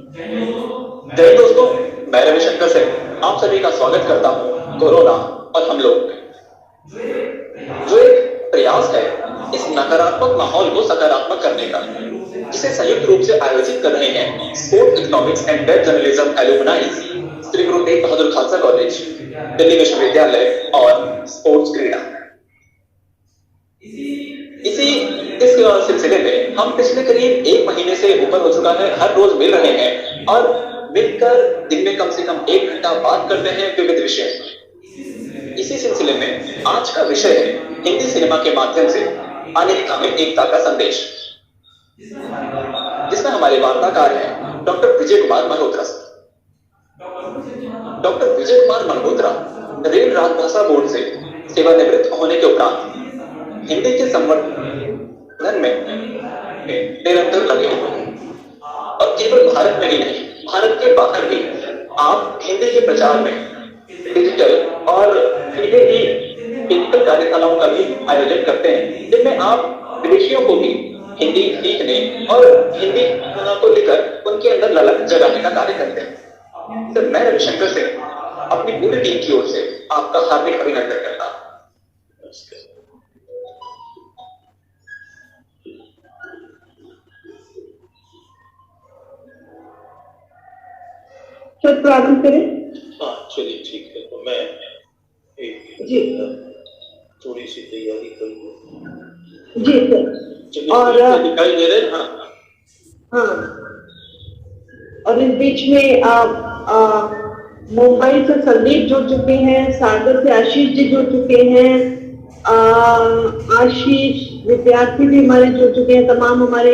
जय दोस्तों, मैं रविशंकर से आप सभी का स्वागत करता हूँ कोरोना और हम लोग जो एक प्रयास है इस नकारात्मक माहौल को सकारात्मक करने का, जिसे संयुक्त रूप से आयोजित कर रहे हैं sports economics and web journalism alumni, Shri Guru Tegh Bahadur Khalsa college, Delhi विश्वविद्यालय और स्पोर्ट्स क्रीडा। इस सिलसिले में हम पिछले करीब 1 महीने से ऊपर हो चुका है, हर रोज मिल रहे हैं और मिलकर दिन में कम से कम 1 घंटा बात करते हैं विविध विषय। इसी सिलसिले में आज का विषय है हिंदी सिनेमा के माध्यम से अमेरिका में एकता का संदेश, जिसमें हमारे वार्ताकार हैं doctor Vijay Kumar Malhotra. Doctor Vijay Kumar Malhotra rail राजभाषा बोर्ड से सेवानिवृत्त होने के उपरांत हिंदी के संवर्धन में निरंतर लगे हुए हैं और केवल भारत में ही नहीं, भारत के बाहर भी आप हिंदी के प्रचार में डिजिटल और सीधे ही डिजिटल कार्यशालाओं का भी आयोजन करते हैं, जिनमें आप विदेशियों को भी हिंदी सीखने और हिंदी को लेकर उनके अंदर ललक जगाने का कार्य करते हैं। तो मैं रविशंकर से अपनी पूरी टीम की ओर से आपका हार्दिक अभिनंदन करता हूं। तो प्रारंभ करें। हाँ चलिए ठीक है, तो मैं एक थोड़ी सी तैयारी करूँ। जी सर। और दिखाई दे रहे हैं? हाँ हाँ। और इस बीच में आप मुंबई से संदीप जुड़ चुके हैं, सागर से आशीष जी जुड़ चुके हैं, आशीष विद्यार्थी भी हमारे जुड़ चुके हैं, तमाम हमारे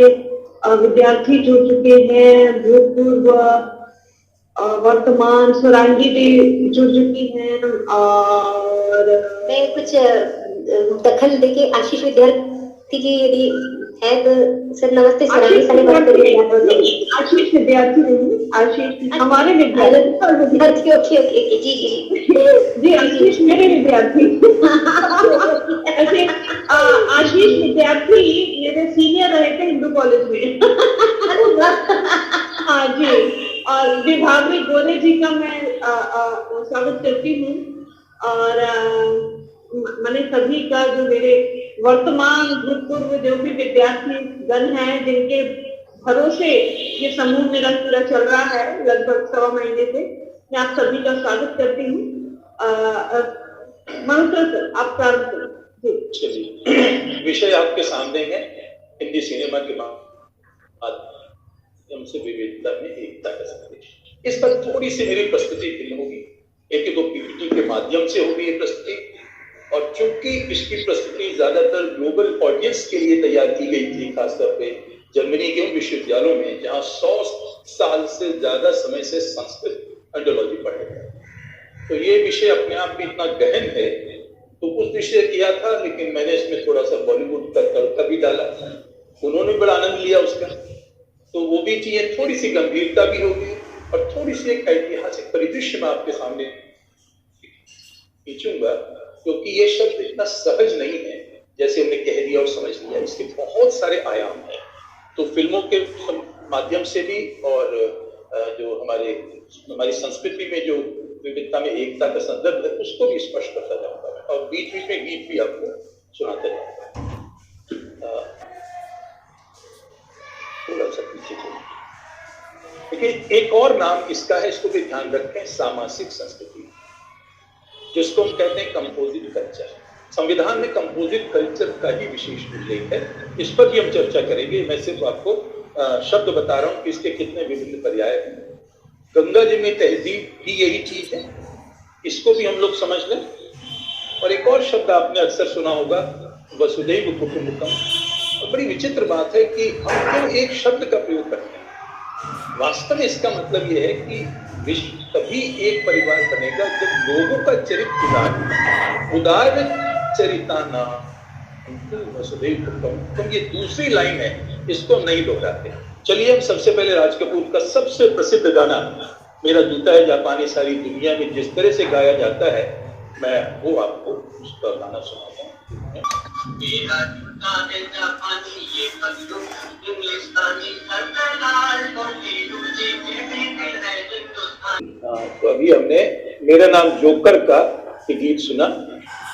विद्यार्थी जुड़ चुके हैं, भूतपूर्व वर्तमान स्वरांगी भी जुड़ चुकी हैं। और मैं कुछ दखल देके आशीष विद्यार्थी की यदि है तो सर नमस्ते। स्वरांगी साहब बात कर रही हैं। आशीष विद्यार्थी नहीं, आशीष हमारे विद्यार्थी। ओके जी जी जी आशीष मेरे विद्यार्थी। ऐसे आशीष विद्यार्थी मेरे सीनियर रहे थे हिंदू कॉलेज में। हाँ जी। और विभावरी गोरे जी का मैं स्वागत करती हूँ और मैंने सभी का जो मेरे वर्तमान भूतपूर्व जो भी विद्यार्थी गण हैं, जिनके भरोसे ये समूह मेरा पूरा चल रहा है लगभग 1.25 महीने से, मैं आप सभी का स्वागत करती हूँ। मल्होत्रा सर आप प्रारंभ करें। चलिए, विषय आपके सामने है हिंदी सिनेमा के हमसे विविधता में एकता का संदेश। इस पर थोड़ी सी मेरी प्रस्तुति फिल्म होगी, 1-2 पीपीटी के माध्यम से होगी ये प्रस्तुति। और चूंकि इसकी प्रस्तुति ज्यादातर ग्लोबल ऑडियंस के लिए तैयार की गई थी, खासतौर पे जर्मनी के विश्वविद्यालयों में जहां 100 साल से ज्यादा समय से संस्कृत एंडोलॉजी पढ़े गए, तो ये विषय अपने आप में इतना गहन है, तो उस विषय किया था, लेकिन मैंने इसमें थोड़ा सा बॉलीवुड का तड़का भी डाला, उन्होंने बड़ा आनंद लिया उसका। तो वो भी चीजें थोड़ी सी गंभीरता भी होगी और थोड़ी सी एक ऐतिहासिक परिदृश्य में आपके सामने खींचूंगा, क्योंकि ये शब्द इतना सहज नहीं है जैसे हमने कह दिया और समझ लिया, इसके बहुत सारे आयाम हैं। तो फिल्मों के माध्यम से भी और जो हमारी संस्कृति में जो विविधता में एकता का संदर्भ है उसको भी स्पष्ट करता जाऊंगा और बीच बीच में गीत भी आपको सुनाता जाऊंगा। थोड़ा सा पीछे देखिए, एक और नाम इसका है, इसको भी ध्यान रखें, सामासिक संस्कृति, जिसको हम कहते हैं कंपोजिट कल्चर। संविधान में कंपोजिट कल्चर का ही विशेष उल्लेख है, इस पर भी हम चर्चा करेंगे। मैं सिर्फ आपको शब्द बता रहा हूं कि इसके कितने विभिन्न पर्याय हैं। गंगा जी में तहजीब भी यही चीज है, इसको भी हम लोग समझ लें। और एक और शब्द आपने अक्सर सुना होगा, वसुधैव कुटुंबकम। और बड़ी विचित्र बात है कि हम क्यों एक शब्द का प्रयोग करते हैं। वास्तव में इसका मतलब यह है कि विश्व तभी एक परिवार बनेगा जब लोगों का चरित्र उदार चरिताना वसुधैव कुटुंबकम। ये दूसरी लाइन है, इसको नहीं दोहराते। चलिए हम सबसे पहले राज कपूर का सबसे प्रसिद्ध गाना मेरा जूता है जापानी सारी दुनिया में जिस तरह से गाया जाता है, मैं वो आपको उसका गाना सुनाता हूँ। तो अभी हमने मेरा नाम जोकर का ये गीत सुना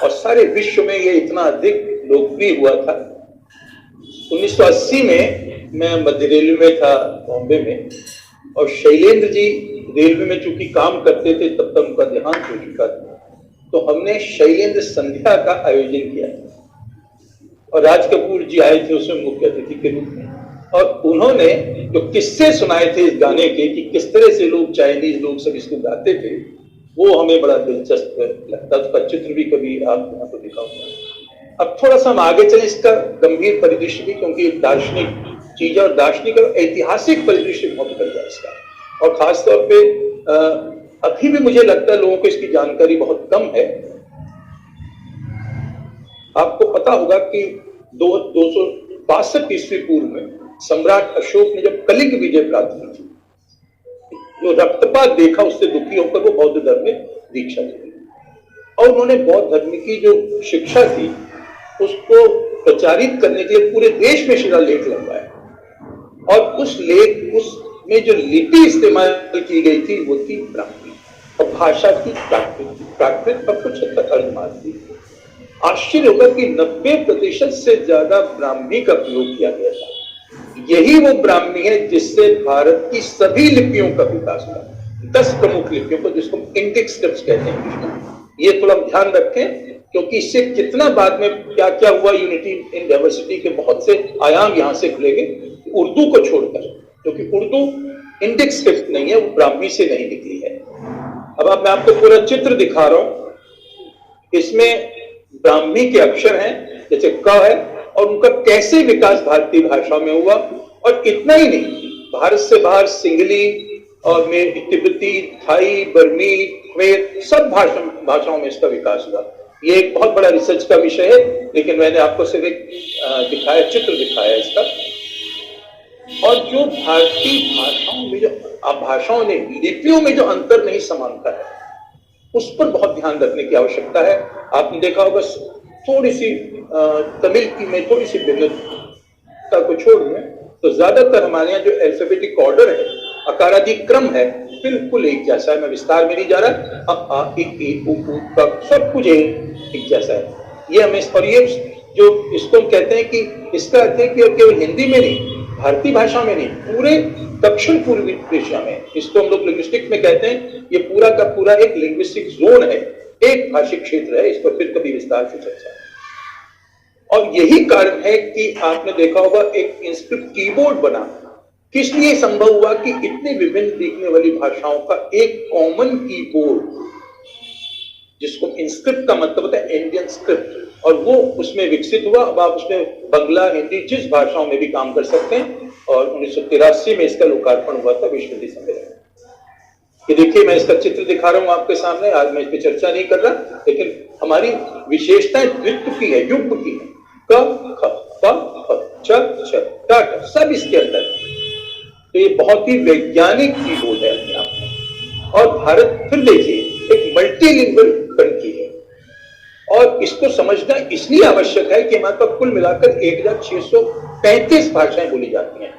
और सारे विश्व में ये इतना अधिक लोकप्रिय हुआ था। 1980 में मैं मध्य रेलवे में था बॉम्बे में, और शैलेंद्र जी रेलवे में चूंकि काम करते थे तब तक उनका देहांत हो चुका था, तो हमने शैलेंद्र संध्या का आयोजन किया और राज कपूर जी आए थे उसमें मुख्य अतिथि के रूप में, और उन्होंने जो किस्से सुनाए थे इस गाने के कि किस तरह से लोग चाइनीज लोग सब इसको गाते थे, वो हमें बड़ा दिलचस्प लगता। उसका चित्र भी कभी आप यहाँ पर दिखाऊंगा। अब थोड़ा सा हम आगे चले इसका गंभीर परिदृश्य भी, क्योंकि दार्शनिक चीज और दार्शनिक और ऐतिहासिक परिदृश्य बहुत बढ़ जाए इसका, और खासतौर पे अभी भी मुझे लगता है लोगों को इसकी जानकारी बहुत कम है। आपको पता होगा कि 262 ईस्वी पूर्व में सम्राट अशोक ने जब कलिंग विजय प्राप्त की थी, जो रक्तपात देखा उससे दुखी होकर वो बौद्ध धर्म में दीक्षा ली, और उन्होंने बौद्ध धर्म की जो शिक्षा थी उसको प्रचारित करने के लिए पूरे देश में शिलालेख लगवाया, और उसमें जो लिपि इस्तेमाल की गई थी वो थी ब्राह्मी, और भाषा की प्राकृत और कुछ हद तक अर्धमार्ग थी। आश्चर्य होगा कि 90% से ज्यादा ब्राह्मी का प्रयोग किया गया था। यही वो ब्राह्मी है जिससे भारत की सभी लिपियों का विकास हुआ, 10 प्रमुख लिपियों को, जिसको इंडिक स्क्रिप्ट्स कहते हैं। ये थोड़ा ध्यान रखें, क्योंकि इससे कितना बाद में क्या क्या हुआ, यूनिटी इन डाइवर्सिटी के बहुत से आयाम यहां से खुलेंगे उर्दू को छोड़कर, क्योंकि उर्दू इंडिक स्क्रिप्ट नहीं है, वो ब्राह्मी से नहीं निकली है। अब मैं आपको पूरा चित्र दिखा रहा हूं। इसमें ब्राह्मी के अक्षर हैं जैसे क है, और उनका कैसे विकास भारतीय भाषा में हुआ, और इतना ही नहीं, भारत से बाहर सिंगली और तिब्बती, थाई, बर्मी, खमेर सब भाषाओं में इसका विकास हुआ। ये एक बहुत बड़ा रिसर्च का विषय है, लेकिन मैंने आपको सिर्फ एक दिखाया, चित्र दिखाया इसका। और जो भारतीय भाषाओं ने लिपियों में जो अंतर नहीं समानता है, उस पर बहुत ध्यान रखने की आवश्यकता है। आपने देखा होगा थोड़ी सी तमिल की में थोड़ी सी भिन्नता को छोड़ दें तो ज्यादातर हमारे यहाँ जो अल्फाबेटिक ऑर्डर है, अकारादि क्रम है, बिल्कुल एक जैसा है। मैं विस्तार में नहीं जा रहा, आ इ उ का सब कुछ एक जैसा है। ये हमें, और ये जो इसको हम कहते हैं कि इसका अर्थ है कि केवल हिंदी में नहीं, भारतीय भाषा में नहीं, पूरे दक्षिण पूर्वी एशिया में, इसको हम लोग लिंग्विस्टिक्स में कहते हैं, ये पूरा का पूरा एक लिंग्विस्टिक जोन है, एक भाषिक क्षेत्र है। इस पर फिर कभी विस्तार से चर्चा। और यही कारण है कि आपने देखा होगा एक इंस्क्रिप्ट कीबोर्ड बना, किस लिए संभव हुआ कि इतने विभिन्न दिखने वाली भाषाओं का एक कॉमन कीबोर्ड, जिसको इंस्क्रिप्ट का मतलब होता है इंडियन स्क्रिप्ट, और वो उसमें विकसित हुआ। अब आप उसमें बंगला, हिंदी, जिस भाषाओं में भी काम कर सकते हैं। और 1983 में इसका लोकार्पण हुआ था विश्व हिंदी सम्मेलन। ये देखिए, मैं इसका चित्र दिखा रहा हूं आपके सामने। आज मैं इस पर चर्चा नहीं कर रहा, लेकिन हमारी विशेषताएं द्वित्व की है, युग्म की है। क, ख, प, फ, छ, छ, ट, ट, सब इसके अंदर। तो ये बहुत ही वैज्ञानिक कीबोर्ड है अपने आप में। और भारत, फिर देखिए, एक मल्टीलिंगुअल कंट्री है, और इसको समझना इसलिए आवश्यक है कि हमारे पास कुल मिलाकर 1635 भाषाएं बोली जाती हैं,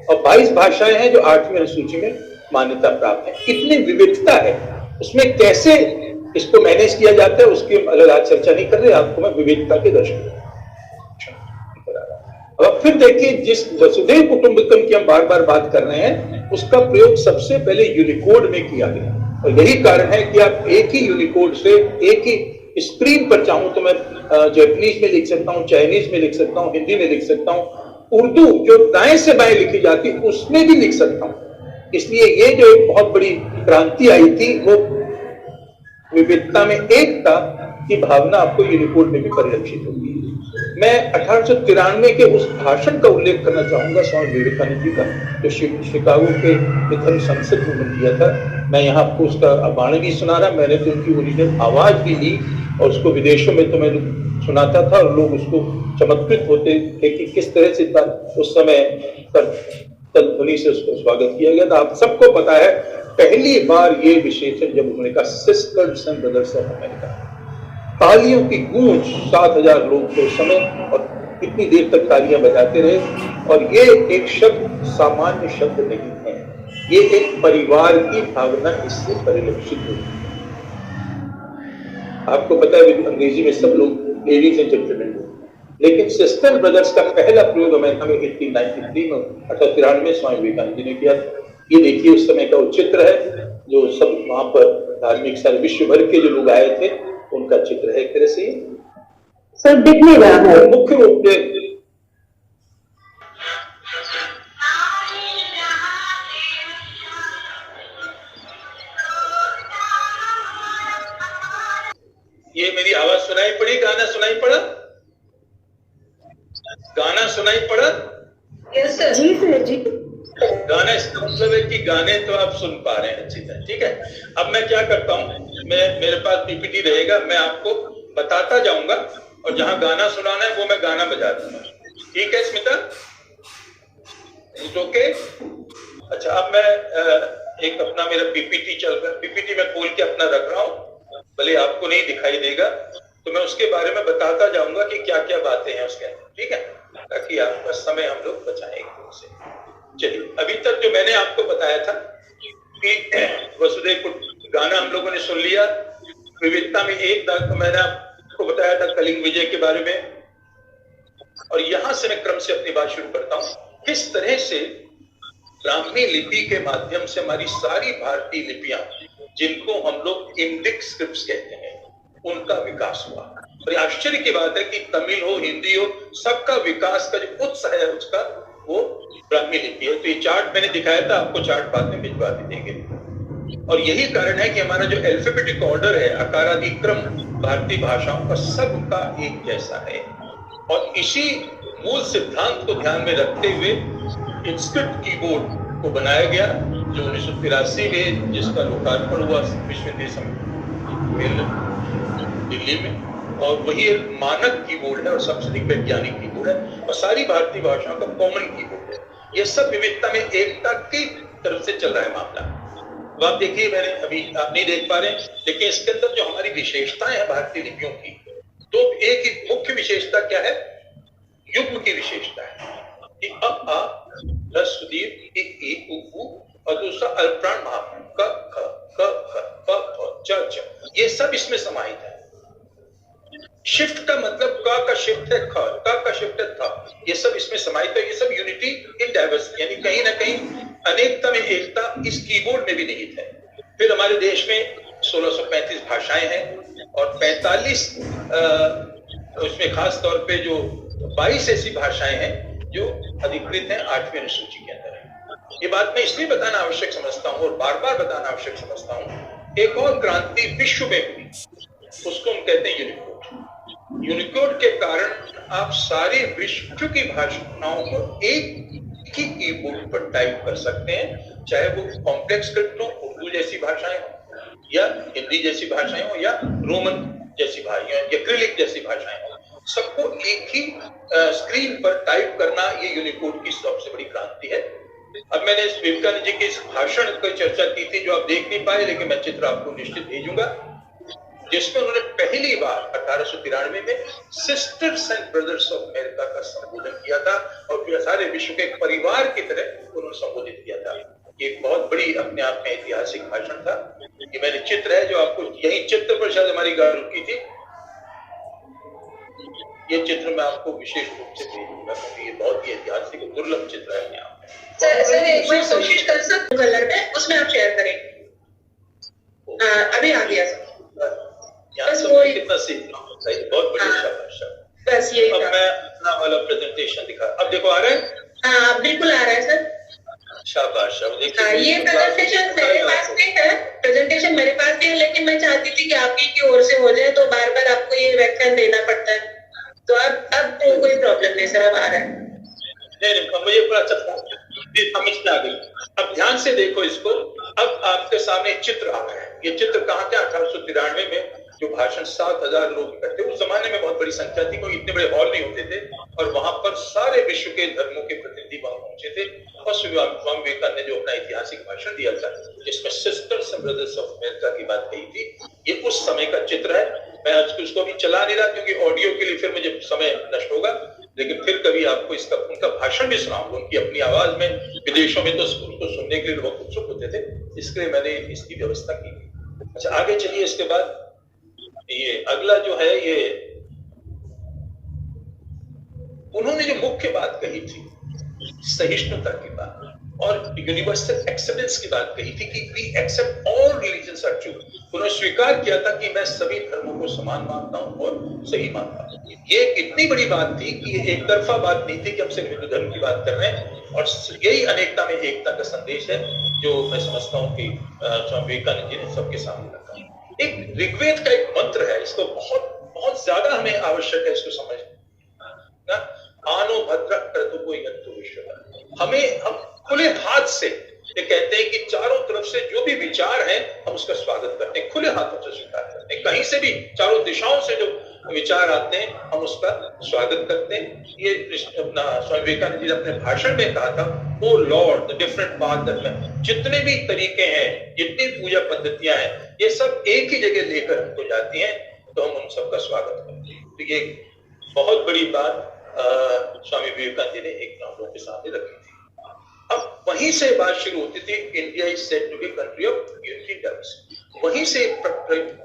और 22 भाषाएं हैं जो 8वीं अनुसूची में मान्यता प्राप्त है। कितनी विविधता है उसमें, कैसे इसको मैनेज किया जाता है उसकी अलग आज चर्चा नहीं कर रहे, आपको मैं विविधता के दर्शन। अब फिर देखिए, जिस वसुधैव कुटुंबकम की हम बार बार बात कर रहे हैं, उसका प्रयोग सबसे पहले यूनिकोड में किया गया, और यही कारण है कि आप एक ही यूनिकोड से एक ही स्क्रीन पर चाहूं तो मैं जापानीज में लिख सकता हूं, चाइनीज में लिख सकता हूं, हिंदी में लिख सकता हूं, उर्दू जो दाएं से बाएं लिखी जाती उसमें भी लिख सकता हूं। इसलिए ये जो एक बहुत बड़ी क्रांति आई थी, वो विविधता में एकता की भावना आपको यूनिकोड में भी परिलक्षित होगी। मैं 1893 के उस भाषण का उल्लेख करना चाहूंगा स्वामी विवेकानंद जी का, जो शिकागो के धर्म संसद में दिया था। मैं यहाँ आपको उसका वाणी भी सुना रहा, मैंने तो उनकी ओरिजिनल आवाज भी ली, और उसको विदेशों में तो मैंने सुनाता था, और लोग उसको चमत्कृत होते थे कि किस तरह से उस समय ध्वनि से उसको स्वागत किया गया था। आप सबको पता है, पहली बार ये विशेषण जब उन्होंने कहा, sisters and brothers of America, तालियों की गूंज, 7000 लोग थे उस समय, और इतनी देर तक तालियां बजाते रहे। और ये एक शब्द सामान्य शब्द नहीं है, ये एक परिवार की भावना इससे परिलक्षित होती है। आपको पता है अंग्रेजी में सब लोग लेडीज एंड जेंटलमैन, लेकिन सिस्टर ब्रदर्स का पहला प्रयोग अमेरिका में 1893 में 1893 स्वामी विवेकानंद जी ने किया था। ये देखिए उस समय का वो चित्र है जो सब वहां पर धार्मिक सारे विश्व भर के जो लोग आए थे उनका चित्र है। एक तरह से सब दिखने रहा है मुख्य रूप से ये मेरी आवाज सुनाई पड़ी, गाना सुनाई पड़ा, गाना सुनाई पड़ा? Yes sir. जी सर जी। गाना इसका मतलब है कि गाने तो आप सुन पा रहे हैं अच्छी तरह, ठीक है। अब मैं क्या करता हूं, मेरे पास पीपीटी रहेगा, मैं आपको बताता जाऊंगा और जहां गाना सुनाना है वो मैं गाना बजा दूंगा, ठीक है स्मिता? ओके। अच्छा, अब मैं एक अपना मेरा पीपीटी चल रहा है, पीपीटी में खोल के अपना रख रहा हूं, भले आपको नहीं दिखाई देगा, तो मैं उसके बारे में बताता जाऊंगा कि क्या क्या बातें हैं उसके अंदर, ठीक है, ताकि आपका समय हम लोग बचाएंगे उससे। चलिए, अभी तक जो मैंने आपको बताया था कि वसुदेव गाना हम लोगों ने सुन लिया, विविधता में एकता को मैंने आपको बताया था, कलिंग विजय के बारे में, और यहां से मैं क्रम से अपनी बात शुरू करता हूं। किस तरह से ब्राह्मी लिपि के माध्यम से हमारी सारी भारतीय लिपियां, जिनको हम लोग इंडिक स्क्रिप्ट्स कहते हैं, उनका विकास हुआ। और आश्चर्य की बात है कि तमिल हो, हिंदी हो, सबका विकास का जो उत्स है उसका वो ब्राह्मी लिपि है। तो ये चार्ट मैंने दिखाया था, आपको चार्ट बाद में भिजवा देंगे। और यही कारण है कि हमारा जो अल्फाबेटिक ऑर्डर है, आकारादि क्रम भारतीय भाषाओं का सबका एक जैसा है। और इसी मूल सिद्धांत को ध्यान में रखते हुए इंस्क्रिप्ट कीबोर्ड को बनाया गया, जो 1983 में जिसका लोकार्पण हुआ विश्वविद्यालय सम्मेलन दिल्ली में, और वही एक मानक कीबोर्ड है और सबसे अधिक वैज्ञानिक कीबोर्ड है और सारी भारतीय भाषाओं का कॉमन कीबोर्ड है। ये सब विविधता में एकता की तरफ से चल रहा है मामला। अब आप देखिए, मैंने अभी आप नहीं देख पा रहे, लेकिन इसके अंदर जो हमारी विशेषताएं हैं भारतीय लिपियों की, तो एक ही मुख्य विशेषता क्या है? युग्म की विशेषता है कि अब आ ह्रस्व ई उ ऊ, और दूसरा अल्पप्राण महाप्राण क ख क ख प फ च च, ये सब इसमें समाहित है। शिफ्ट का मतलब क का शिफ्ट है ख, क का शिफ्ट है थ, ये सब इसमें समाहित है। ये सब यूनिटी इन डाइवर्सिटी, यानी कहीं ना कहीं अनेकता में एकता इस कीबोर्ड में भी निहित है। फिर हमारे देश में 1635 भाषाएं हैं और 45 उसमें खास तौर पे जो 22 ऐसी भाषाएं हैं जो अधिकृत हैं 8वीं अनुसूची के अंदर है। ये बात मैं इसलिए बताना आवश्यक समझता हूँ और बार बार बताना आवश्यक समझता हूँ। एक और क्रांति विश्व में हुई, उसको हम कहते हैं यूनिकोड। यूनिकोड के कारण आप सारे विश्व की भाषाओं को एक ही कीबोर्ड पर टाइप कर सकते हैं, चाहे वो कॉम्प्लेक्स स्क्रिप्ट हो, उर्दू जैसी भाषाएं हो या हिंदी जैसी भाषाएं हो या रोमन जैसी भाषाएं या क्रिलिक जैसी भाषाएं हो, सबको एक ही स्क्रीन पर टाइप करना, ये यूनिकोड की सबसे बड़ी क्रांति है। अब मैंने विवेकानंद जी के इस भाषण की चर्चा की थी, जो आप देख नहीं पाए, लेकिन मैं चित्र आपको निश्चित भेजूंगा, जिसमें उन्होंने पहली बार 1893 में sisters and brothers of America का संबोधन किया था और फिर सारे विश्व के एक परिवार की तरह उन्होंने संबोधित किया था। ये बहुत बड़ी अपने आप में ऐतिहासिक भाषण था। ये मैंने चित्र है जो आपको, यही चित्र पर शायद हमारी गाड़ी रुकी थी, ये चित्र मैं आपको विशेष रूप से भेजूंगा क्योंकि ये बहुत ही ऐतिहासिक और दुर्लभ चित्र है। यहाँ सर एक बार कोशिश कर सकते कलर में, उसमें आप शेयर करें। अभी आ गया सर, कितना सीखना होता है, बहुत बड़ी शाबाश। बस ये अब मैं अपना वाला प्रेजेंटेशन दिखा, अब देखो आ रहा है? हाँ बिल्कुल आ रहा है सर। शाबाश। ये प्रेजेंटेशन मेरे पास भी है, प्रेजेंटेशन मेरे पास भी है, लेकिन मैं चाहती थी कि आप ही की ओर से हो जाए, तो बार बार आपको ये व्याख्यान देना पड़ता है। तो अब तो कोई प्रॉब्लम नहीं सर, अब आ रहा है। नहीं, मुझे बड़ा अच्छा समझ में आ गई। अब ध्यान से देखो इसको। अब आपके सामने चित्र आ रहा है। ये चित्र कहाँ थे? 1893 में जो भाषण 7000 लोग इकट्ठे, उस जमाने में बहुत बड़ी संख्या थी, कोई इतने बड़े हॉल नहीं होते थे, और वहां पर सारे विश्व के धर्मों के प्रतिनिधि वहां पहुंचे थे। और स्वामी विवेकानंद ने जो अपना ऐतिहासिक भाषण दिया था, जिसमें sisters and brothers of America की बात कही थी, ये उस समय का चित्र है। मैं आज उसको अभी चला नहीं रहा क्योंकि ऑडियो के लिए फिर मुझे समय नष्ट होगा, लेकिन फिर कभी आपको इसका उनका भाषण भी सुनाऊंगा, उनकी अपनी आवाज में। विदेशों में तो उनको सुनने के लिए लोग उत्सुक होते थे, इसलिए मैंने इसकी व्यवस्था की। अच्छा, आगे चलिए। इसके बाद ये अगला जो है, ये उन्होंने जो मुख्य बात कही थी, सहिष्णुता की बात और यूनिवर्सल एक्सेप्टेंस की बात कही थी कि we accept all religions are true. उन्होंने स्वीकार किया था कि मैं सभी धर्मों को समान मानता हूं और सही मानता हूं। ये इतनी बड़ी बात थी कि ये एक तरफा बात नहीं थी कि हम सिर्फ हिंदू धर्म की बात कर रहे हैं, और यही अनेकता में एकता का संदेश है जो मैं समझता हूं कि स्वामी विवेकानंद जी ने सबके सामने रखा। एक ऋग्वेद का एक मंत्र है, इसको बहुत बहुत ज्यादा हमें आवश्यक है इसको समझना। आनो भद्र क्रतुको यन्तु विश्वः। हम खुले हाथ से ये कहते हैं कि चारों तरफ से जो भी विचार है हम उसका स्वागत करते हैं, खुले हाथों से स्वीकार करते हैं। कहीं से भी चारों दिशाओं से जो विचार आते हैं हम उसका स्वागत करते हैं। ये अपना स्वामी विवेकानंद जी ने अपने भाषण में कहा था, O lord the different path that, जितने भी तरीके हैं, जितनी पूजा पद्धतियां हैं, ये सब एक ही जगह लेकर हमको जाती हैं, तो हम उन सबका स्वागत करते हैं। तो ये बहुत बड़ी बात स्वामी विवेकानंद जी ने एक लोगों के सामने रखी थी। अब वहीं से बात शुरू होती थी, India is said to be country of unity diversity. वहीं से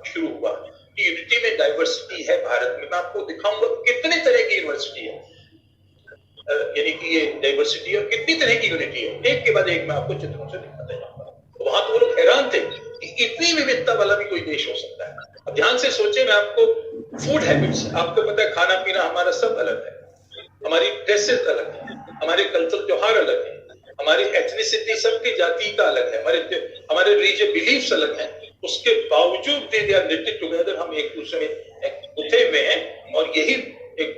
शुरू हुआ कि यूनिटी में डाइवर्सिटी है भारत में। मैं आपको दिखाऊंगा कितने तरह की यूनिवर्सिटी है, यानी कि ये डाइवर्सिटी और कितनी तरह की यूनिटी है, एक के बाद एक मैं आपको चित्रों से दिखाता जाऊंगा। वहां तो वो लोग हैरान थे कि इतनी विविधता वाला भी कोई देश हो सकता है। अब ध्यान से सोचे, मैं आपको फूड हैबिट्स, आपको पता है खाना पीना हमारा सब अलग है, हमारी ड्रेसेस अलग है, हमारे कल्चरल त्योहार अलग है, हमारी एथनिसिटी सबकी जाति का अलग है, हमारे रिलीजियस बिलीफ्स अलग हैं। उसके बावजूद दे आर निटेड टुगेदर, हम एक दूसरे में गुथे हुए हैं। और यही एक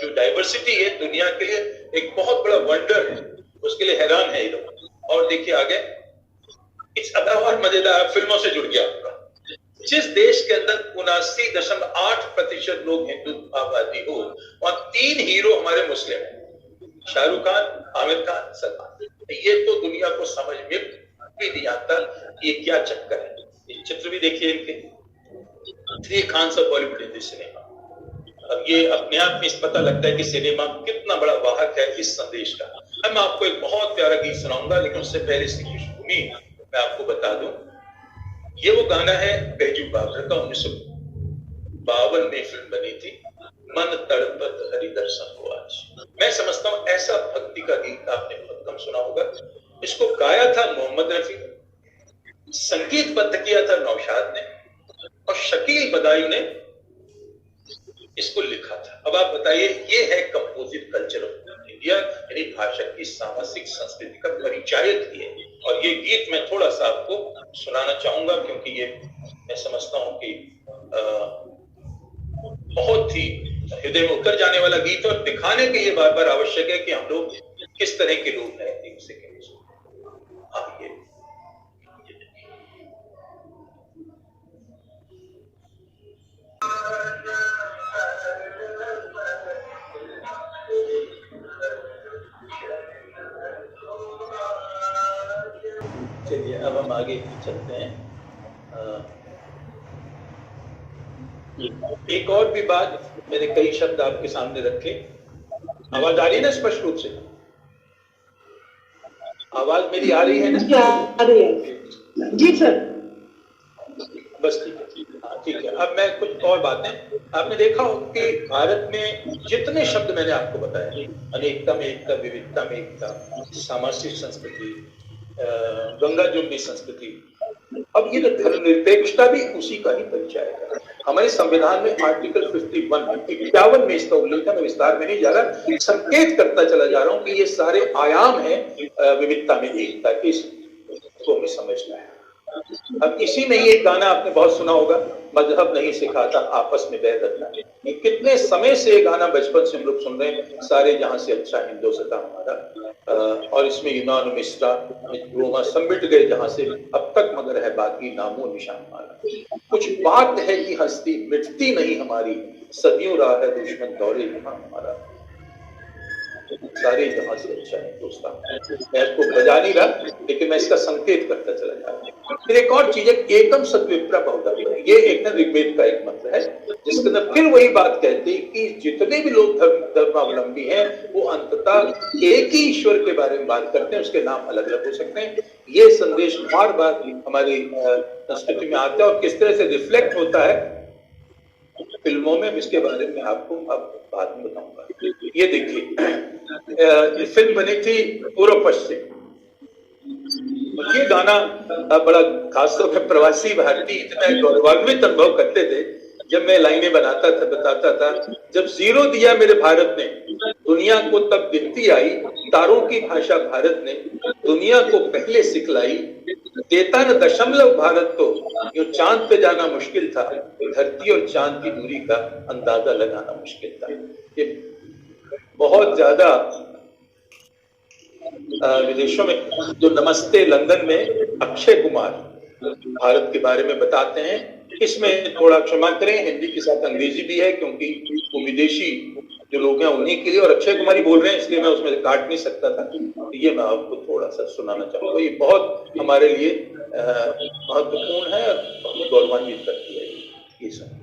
जो डाइवर्सिटी है दुनिया के लिए एक बहुत बड़ा वंडर है, उसके लिए हैरान है ये लोग। और देखिए आगे, इस और मजेदार फिल्मों से जुड़ गया आपका। जिस देश के अंदर 79.8% लोग हिंदू आबादी हो, वहां 3 हीरो हमारे मुस्लिम हैं, शाहरुख खान, आमिर खान, सलमान। ये तो दुनिया को समझ में भी नहीं आता ये क्या चक्कर है। ये चित्र भी देखिए इनके, 3 Khans of Bollywood in this cinema. अब ये अपने आप में इस पता लगता है कि सिनेमा कितना बड़ा वाहक है इस संदेश का। अब मैं आपको एक बहुत प्यारा गीत सुनाऊंगा, लेकिन उससे पहले इसकी पृष्ठभूमि मैं आपको बता दूं। ये वो गाना है बैजू बाबर का, 1952 में फिल्म बनी थी, मन तड़पत हरि दर्शन को आज। मैं समझता हूं ऐसा भक्ति का गीत आपने बहुत कम सुना होगा। इसको गाया था मोहम्मद रफी, संगीतबद्ध किया था नौशाद ने, और शकील बदायूं ने इसको लिखा था। अब आप बताइए, ये है कंपोजिट कल्चर ऑफ इंडिया, यानी भाषा की सामाजिक संस्कृति का परिचायक है। और ये गीत मैं थोड़ा सा आपको सुनाना चाहूंगा, क्योंकि ये मैं समझता हूं कि बहुत ही हृदय में उतर जाने वाला गीत, और दिखाने के लिए बार बार आवश्यक है कि हम लोग किस तरह के लोग हैं एक दूसरे के बीच। अब ये चलिए, अब हम आगे चलते हैं। एक और भी बात, मैंने कई शब्द आपके सामने रखे। आवाज आ रही है ना स्पष्ट रूप से? आवाज मेरी आ रही है ना? आ रही है जी सर। बस ठीक है, ठीक है। अब मैं कुछ और बातें, आपने देखा हो कि भारत में जितने शब्द मैंने आपको बताए, अनेकता में एकता, विविधता में एकता, सामाजिक संस्कृति, गंगा जुमनी संस्कृति, अब ये धर्मनिरपेक्षता भी उसी का ही परिचय है। हमारे संविधान में आर्टिकल 51 में इसका उल्लेख है। मैं विस्तार में नहीं जा रहा, संकेत करता चला जा रहा हूं कि ये सारे आयाम हैं विविधता में एकता के, इसको हमें समझना है। अब इसी में ये गाना आपने बहुत सुना होगा, मजहब नहीं सिखाता आपस में बैर रखना। ये कितने समय से ये गाना बचपन से हम लोग सुन रहे हैं, सारे जहां से अच्छा हिंदुस्तान हमारा। और इसमें यूनान, मिस्र, रोमा सब मिट गए जहां से अब तक, मगर है बाकी नामो निशान हमारा। कुछ बात है कि हस्ती मिटती नहीं हमारी, सदियों राह है दुश्मन दौरे यहाँ हमारा। सारे जहां से अच्छा है दोस्तों। मैं इसको बजा नहीं रहा, लेकिन मैं इसका संकेत करता चला जा रहा। फिर एक और चीज है, एकम सद्विप्रा बहुधा, ये एक ना ऋग्वेद का एक मंत्र है जिसके अंदर फिर वही बात कहती है कि जितने भी लोग धर्मावलंबी हैं वो अंततः एक ही ईश्वर के बारे में बात करते हैं, उसके नाम अलग अलग हो सकते हैं। ये संदेश बार बार हमारी संस्कृति में आता है और किस तरह से रिफ्लेक्ट होता है फिल्मों में, इसके बारे में आपको अब बाद में बताऊंगा। ये देखिए, फिल्म बनी थी पूर्व पश्चिम, ये गाना बड़ा खासतौर पर प्रवासी भारतीय इतना गौरवान्वित अनुभव करते थे जब मैं लाइनें बनाता था, बताता था। जब जीरो दिया मेरे भारत ने दुनिया को तब गिनती आई, तारों की भाषा भारत ने दुनिया को पहले सिखलाई, देता न दशमलव भारत को, यो चांद पे जाना मुश्किल था, धरती और चांद की दूरी का अंदाजा लगाना मुश्किल था। ये बहुत ज्यादा विदेशों में जो नमस्ते लंदन में अक्षय कुमार भारत के बारे में बताते हैं, इसमें थोड़ा क्षमा करें, हिंदी के साथ अंग्रेजी भी है क्योंकि वो विदेशी जो लोग हैं उन्हीं के लिए, और अक्षय कुमार ही बोल रहे हैं इसलिए मैं उसमें काट नहीं सकता था। ये मैं आपको थोड़ा सा सुनाना चाहूंगा। ये बहुत हमारे लिए महत्वपूर्ण है और बहुत गौरवान्वित करती है ये सब।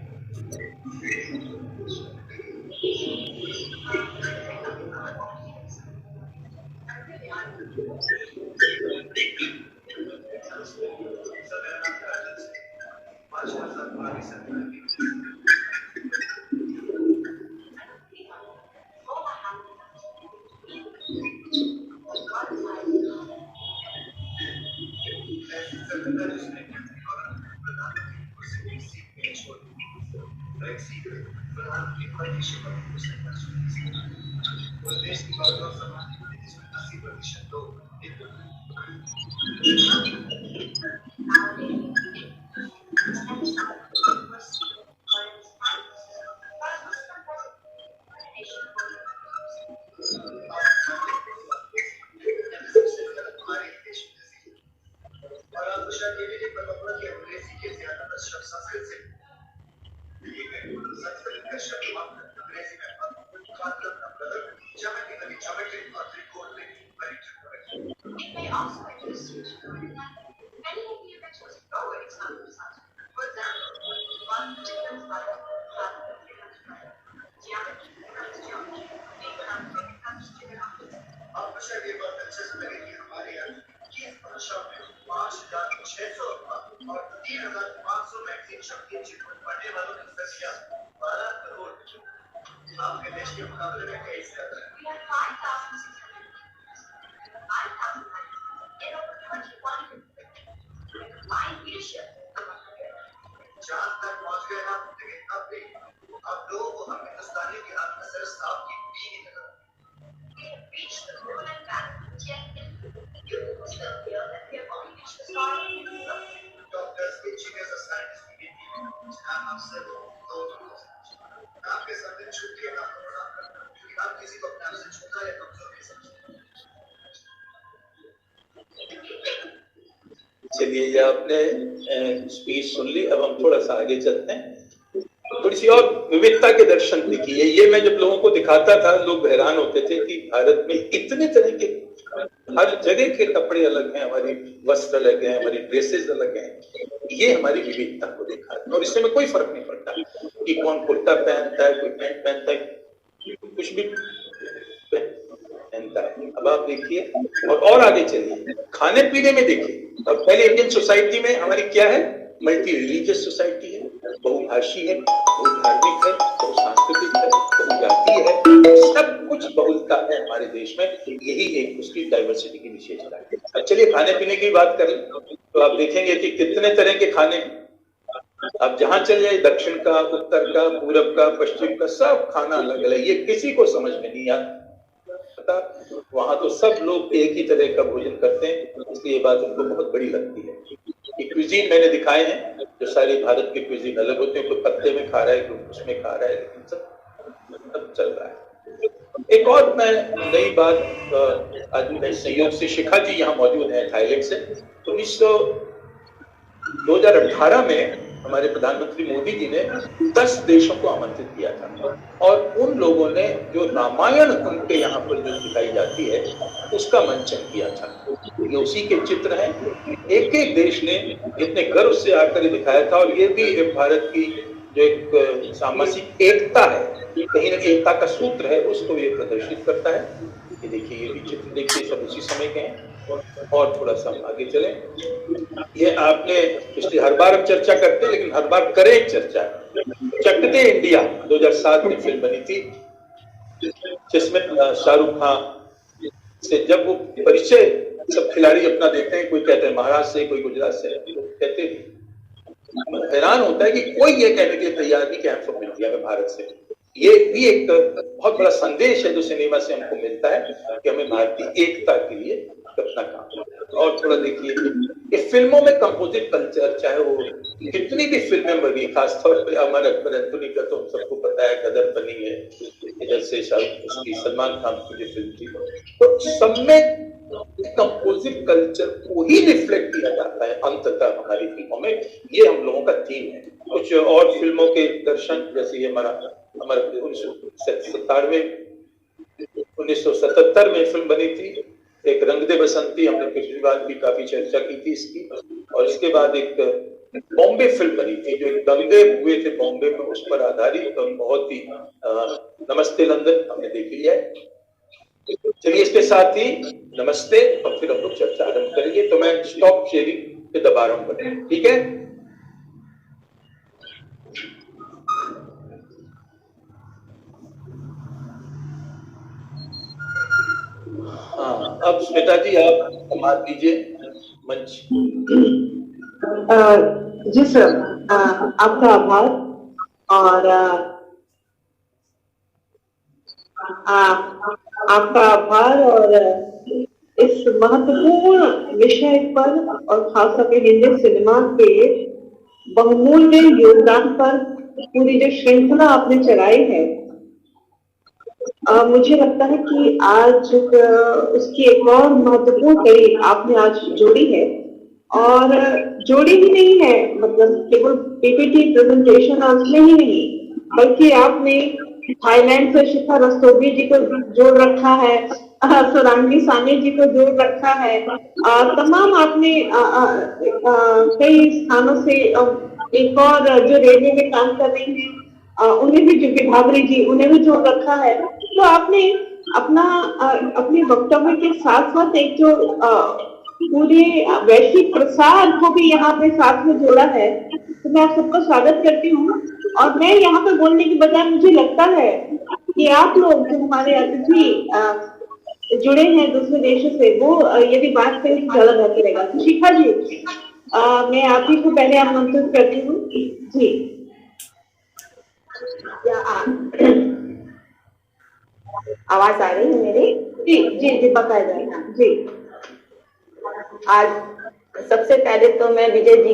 चलिए, ये आपने स्पीच सुन ली। अब हम थोड़ा सा आगे चलते हैं, थोड़ी सी और विविधता के दर्शन देखिए। ये मैं जब लोगों को दिखाता था लोग हैरान होते थे कि भारत में इतने तरह के, हर जगह के कपड़े अलग हैं, हमारी वस्त्र अलग हैं, हमारी ड्रेसेस अलग हैं। ये हमारी विविधता को दिखाता है और इससे में कोई फर्क नहीं पड़ता कि कौन कुर्ता पहनता है, कोई पैंट पहनता है, कुछ भी पहनता है। अब आप देखिए और आगे चलिए, खाने पीने में देखिए। अब पहले इंडियन सोसाइटी में हमारी क्या है, मल्टी रिलीजियस सोसाइटी है, बहुभाषी है, बहुधार्मिक है, बहुसांस्कृतिक है, बहुजातीय है, सब कुछ बहुलता है हमारे देश में। यही एक उसकी डाइवर्सिटी की विशेषता है। अब चलिए खाने पीने की बात करें तो आप देखेंगे कि कितने तरह के खाने, अब जहां चले जाए, दक्षिण का, उत्तर का, पूरब का, पश्चिम का, सब खाना अलग अलग। ये किसी को समझ में नहीं आता, वहां तो सब लोग एक ही तरह का भोजन करते हैं, इसलिए ये बात उनको बहुत बड़ी लगती है। ये क्विजीन मैंने दिखाए हैं, जो सारे भारत के क्विजीन अलग होते हैं, कोई पत्ते में खा रहा है, कोई उसमें खा रहा है, लेकिन सब चल रहा है। एक और मैं नई बात आज संयोग से, शिखा जी यहाँ मौजूद है थाईलैंड से। 2018 में हमारे प्रधानमंत्री मोदी जी ने 10 देशों को आमंत्रित किया था और उन लोगों ने जो रामायण उनके यहाँ पर जो दिखाई जाती है उसका मंचन किया था। ये उसी के चित्र हैं। एक एक देश ने इतने गर्व से आकर दिखाया था और ये भी भारत की जो एक सामाजिक एकता है, कहीं ना एकता का सूत्र है, उसको ये प्रदर्शित करता है। ये देखिए, ये भी चित्र देखिए, सब उसी समय के हैं। और थोड़ा सा आगे चले। ये आपने पिछले हर बार हम चर्चा करते हैं, लेकिन हर बार करें एक चर्चा। चक दे इंडिया 2007 में फिल्म बनी थी, जिसमें शाहरुख खान से जब वो परिचय सब खिलाड़ी अपना देते हैं, कोई कहते हैं महाराष्ट्र से, कोई गुजरात से, तो कहते हैं, हैरान होता है कि कोई ये कहने के लिए तैयार नहीं कि हम फ्रॉम इंडिया में, भारत से। ये भी एक बहुत बड़ा संदेश है जो सिनेमा से हमको मिलता है कि हमें भारतीय एकता के लिए अपना काम। और थोड़ा देखिए, ये फिल्मों में कंपोजिट कल्चर, चाहे वो कितनी भी फिल्में बनी, खासतौर पर अमर अकबर एंथोनी का तो सबको पता है, गदर बनी है, इधर से उसकी सलमान खान की जो फिल्म थी, तो सब में कंपोजिट कल्चर को ही रिफ्लेक्ट किया जाता है अंततः हमारी फिल्मों में। ये हम लोगों का थीम है। कुछ और फिल्मों के दर्शन, जैसे ये हमारे 1977 में फिल्म बनी थी एक रंग दे बसंती, हमने पिछली बार भी काफी चर्चा की थी इसकी। और इसके बाद एक बॉम्बे फिल्म बनी थी जो दंगे हुए थे बॉम्बे में, उस पर आधारित, तो बहुत ही नमस्ते लंदन हमने देख लिया है। चलिए, इसके साथ ही नमस्ते, और फिर हम लोग चर्चा आरंभ करेंगे। तो मैं स्टॉप शेयरिंग पे दबा रहा हूं, ठीक है? हाँ, अब श्वेता जी आप संवाद दीजिए मंच। जी सर, आपका आभार। और आपका आभार और इस महत्वपूर्ण विषय पर और खास करके हिंदी सिनेमा के बहुमूल्य योगदान पर पूरी जो श्रृंखला आपने चलाई है, मुझे लगता है कि आज उसकी एक और महत्वपूर्ण कड़ी आपने आज जोड़ी है। और जोड़ी ही नहीं है, मतलब केवल पीपीटी प्रेजेंटेशन उसमें ही नहीं, बल्कि आपने थाईलैंड से शिखा रस्तोगी जी को जोड़ रखा है, सुरांगी सानी जी को जोड़ रखा है, तमाम आपने कई स्थानों से, एक और जो रेलवे में काम कर रही हैं उन्हें भी, जो विभावरी जी, उन्हें भी जोड़ रखा है। तो आपने अपने वक्तव्य के साथ साथ एक जो पूरे वैश्विक प्रसार को भी यहाँ पे साथ में जोड़ा है। तो मैं आप सबका स्वागत करती हूँ। और मैं यहाँ पे बोलने की बजाय मुझे लगता है कि आप लोग जो हमारे अतिथि जुड़े हैं दूसरे देशों से, वो यदि बात करें तो ज्यादा बेहतर रहेगा। तो शिखा जी, मैं आप ही को पहले आमंत्रित करती हूँ जी। आवाज आ रही है मेरी? जी जी जी, बकायदा जी। आज सबसे पहले तो मैं विजय जी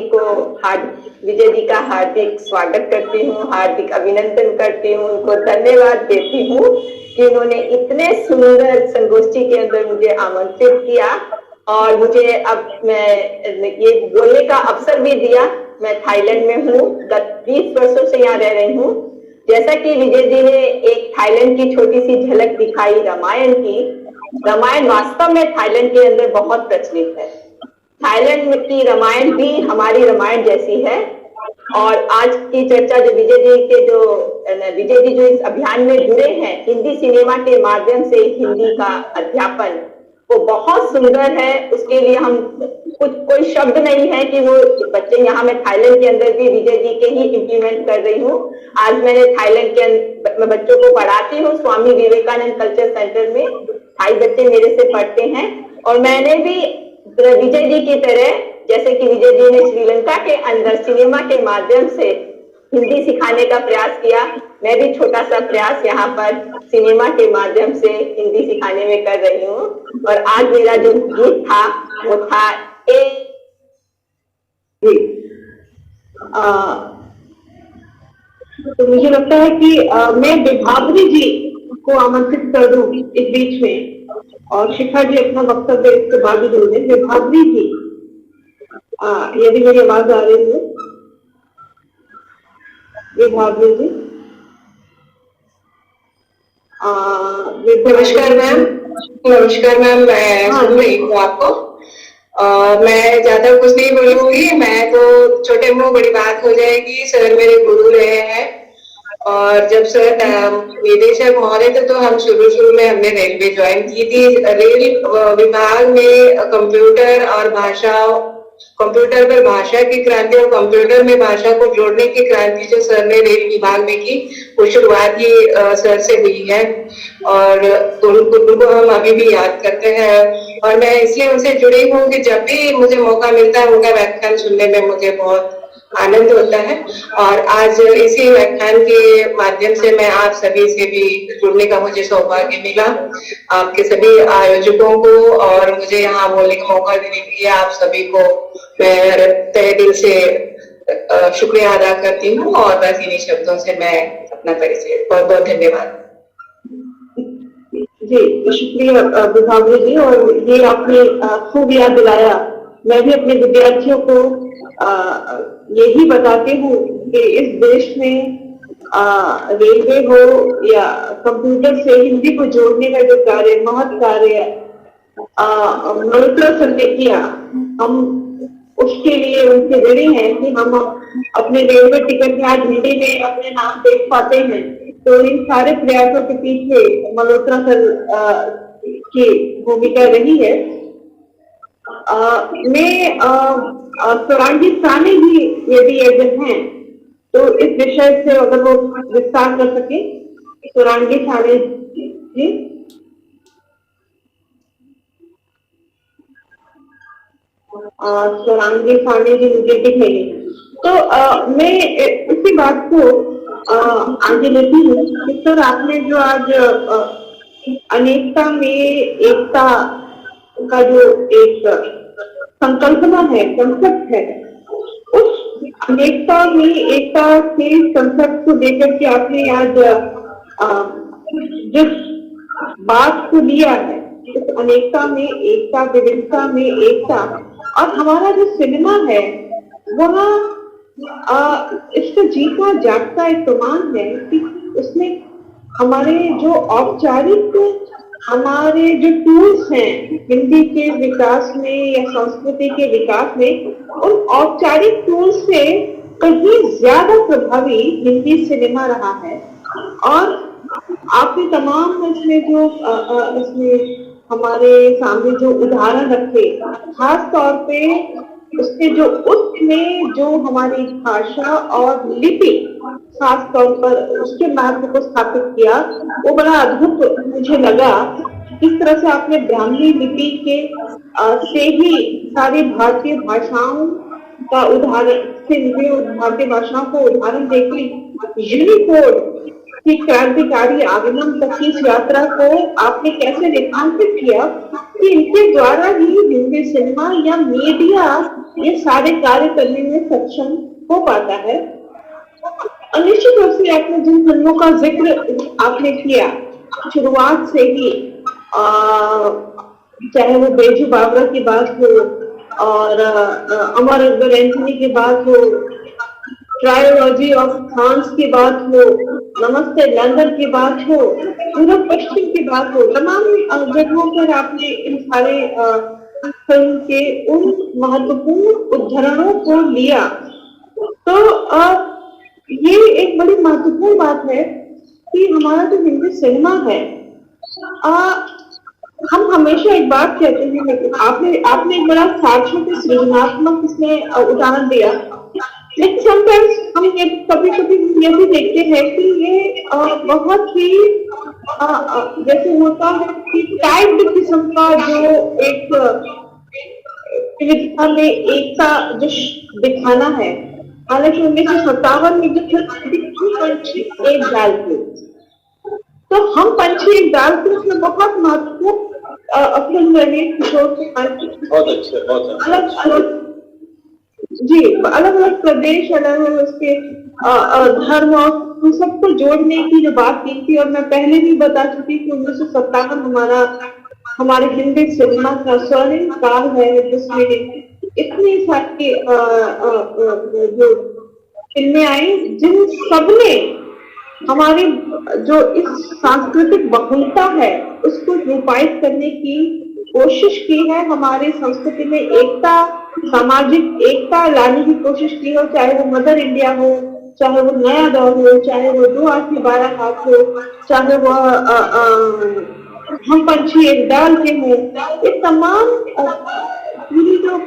का हार्दिक स्वागत करती हूँ, हार्दिक अभिनंदन करती हूँ, उनको धन्यवाद देती हूँ कि उन्होंने इतने सुंदर संगोष्ठी के अंदर मुझे आमंत्रित किया और मुझे अब मैं ये बोलने का अवसर भी दिया। मैं थाईलैंड में हूँ, 20 वर्षों से यहाँ रह रही हूँ। जैसा कि विजय जी ने एक थाईलैंड की छोटी सी झलक दिखाई रामायण की, रामायण वास्तव में थाईलैंड के अंदर बहुत प्रचलित है। थाईलैंड की रामायण भी हमारी रामायण जैसी है। और आज की चर्चा जो विजय जी जो इस अभियान में जुड़े हैं, हिंदी सिनेमा के माध्यम से हिंदी का अध्यापन, वो बहुत सुंदर है। उसके लिए हम कोई शब्द नहीं है कि वो बच्चे यहाँ, मैं थाईलैंड के अंदर भी विजय जी के ही इम्प्लीमेंट कर रही हूँ। आज मैंने थाईलैंड के मैं बच्चों को पढ़ाती हूँ स्वामी विवेकानंद कल्चर सेंटर में। थाई बच्चे मेरे से पढ़ते हैं और मैंने भी विजय जी की तरह, जैसे कि विजय जी ने श्रीलंका के अंदर सिनेमा के माध्यम से हिंदी सिखाने का प्रयास किया, मैं भी छोटा सा प्रयास यहाँ पर सिनेमा के माध्यम से हिंदी सिखाने में कर रही हूँ। और आज मेरा जो गीत था वो था तो मुझे लगता है कि मैं विभावरी जी को आमंत्रित कर दूं इस बीच में, और शिखा जी अपना वक्तव्य इसके बाद ही जोड़ दें। विभावरी जी, यदि मेरी आवाज आ रही है? विभावरी जी। नमस्कार मैम। नमस्कार मैम, मैं सुन रही हूँ आपको। मैं ज्यादा कुछ नहीं बोलूंगी, मैं तो छोटे मुंह बड़ी बात हो जाएगी। सर मेरे गुरु रहे हैं, और जब सर निदेशक महोदय थे तो हम शुरू में हमने रेलवे ज्वाइन की थी। रेल विभाग में कंप्यूटर और भाषा, कंप्यूटर पर भाषा की क्रांति और कंप्यूटर में भाषा को जोड़ने की क्रांति जो सर ने रेल विभाग में की, वो शुरुआत ही सर से हुई है, और उनको हम अभी भी याद करते हैं। और मैं इसलिए उनसे जुड़ी हूँ कि जब भी मुझे मौका मिलता है उनका व्याख्यान सुनने में मुझे बहुत आनंद होता है। और आज इसी व्याख्यान के माध्यम से मैं आप सभी से भी जुड़ने का मुझे सौभाग्य मिला। आपके सभी आयोजकों को और मुझे यहाँ बोलने का मौका देने के लिए आप सभी को मैं तहे दिल से शुक्रिया अदा करती हूँ। और बस इन्हीं शब्दों से मैं अपना परिचय, बहुत बहुत धन्यवाद जी। शुक्रिया विभावरी जी, और ये आपने खूब याद दिलाया। मैं भी अपने विद्यार्थियों को यही बताती हूँ कि इस देश में रेलवे हो या कंप्यूटर से हिंदी को जोड़ने का जो कार्य, महत् कार्य मणिपुर सर ने किया, हम उसके लिए उनसे ऋणी हैं कि हम अपने रेलवे टिकट में आज हिंदी में अपने नाम देख पाते हैं। तो इन सारे प्रयासों के पीछे मल्होत्रा सर की भूमिका रही है। मैं स्वरांगी सानी भी यदि एजेंट हैं तो इस विषय से अगर वो विस्तार कर सके। स्वरांगी सानी जी। स्वरांगी सानी जी मुझे दिख नहीं। तो मैं इसी बात को आगे लेती हूँ कि सर आपने जो आज अनेकता में एकता का जो एक संकल्पना है, कंसेप्ट है, उस अनेकता में एकता के कंसेप्ट को लेकर के आपने आज जिस बात को लिया है, इस अनेकता में एकता, विविधता में एकता, और हमारा जो सिनेमा है वह इसका जीता जागता एक प्रमाण है कि उसमें हमारे जो औपचारिक, हमारे जो टूल्स हैं हिंदी के विकास में या संस्कृति के विकास में, उन औपचारिक टूल्स से कहीं ज्यादा प्रभावी हिंदी सिनेमा रहा है। और आपने तमाम इसमें जो इसमें हमारे सामने जो उदाहरण रखे, खास तौर पे उसके जो उसमें जो हमारी भाषा और लिपि खास तौर पर उसके महत्व को स्थापित किया, वो बड़ा अद्भुत मुझे लगा। किस तरह से आपने ब्राह्मी लिपि के से ही सारी भारतीय भाषाओं का उदाहरण से भारतीय भाषाओं को उदाहरण देकर यूनिकोड की क्रांतिकारी आगमन तक की इस यात्रा को आपने कैसे रेखांकित किया कि इनके द्वारा ही हिंदी सिनेमा या मीडिया ये सारे कार्य करने में सक्षम हो पाता है। निश्चित रूप से आपने जिन फिल्मों का जिक्र आपने किया शुरुआत से ही, चाहे वो बेजू बाबरा की बात हो और अमर अकबर एंथनी की बात हो, ट्रायोलॉजी ऑफ फ्रांस की बात हो, नमस्ते लंदन की बात हो, पूर्व पश्चिम की बात हो, तमाम जगहों पर आपने इन सारे फिल्म के उन महत्वपूर्ण उदाहरणों को लिया। तो ये एक बड़ी महत्वपूर्ण बात है कि हमारा जो हिंदी सिनेमा है, हम हमेशा एक बात कहते हैं, आपने एक बड़ा सार्थक सृजनात्मक इसमें उदाहरण दिया, लेकिन समटाइम्स हम ये कभी ये भी देखते हैं कि ये बहुत ही जैसे होता है कि टाइप्ड किस्म का जो एक विविधता में एकता जो दिखाना है। हालांकि 1957 में जो पंछी एक डाल थे, तो हम पंछी एक डाल थे, उसमें बहुत महत्वपूर्ण फिल्म रही किशोर कुमार की। बहुत अच्छा। जी, अलग अलग प्रदेश, अलग अलग उसके धर्म और सबको जोड़ने की जो बात की थी। और मैं पहले भी बता चुकी कि 1957 हमारे हिंदी सिनेमा का स्वर्णिम काल है, जिसमें इतनी सारी जो फिल्में आई जिन सबने हमारे जो इस सांस्कृतिक बहुलता है उसको रूपायित करने की कोशिश की है, हमारी संस्कृति में एकता, सामाजिक एकता लाने की कोशिश की हो, चाहे वो मदर इंडिया हो, चाहे वो नया दौर हो, चाहे वो 2 आदमी 12 हाथ हो, चाहे वो हम पंछी एक डाल के हो, ये तमाम पूरी जो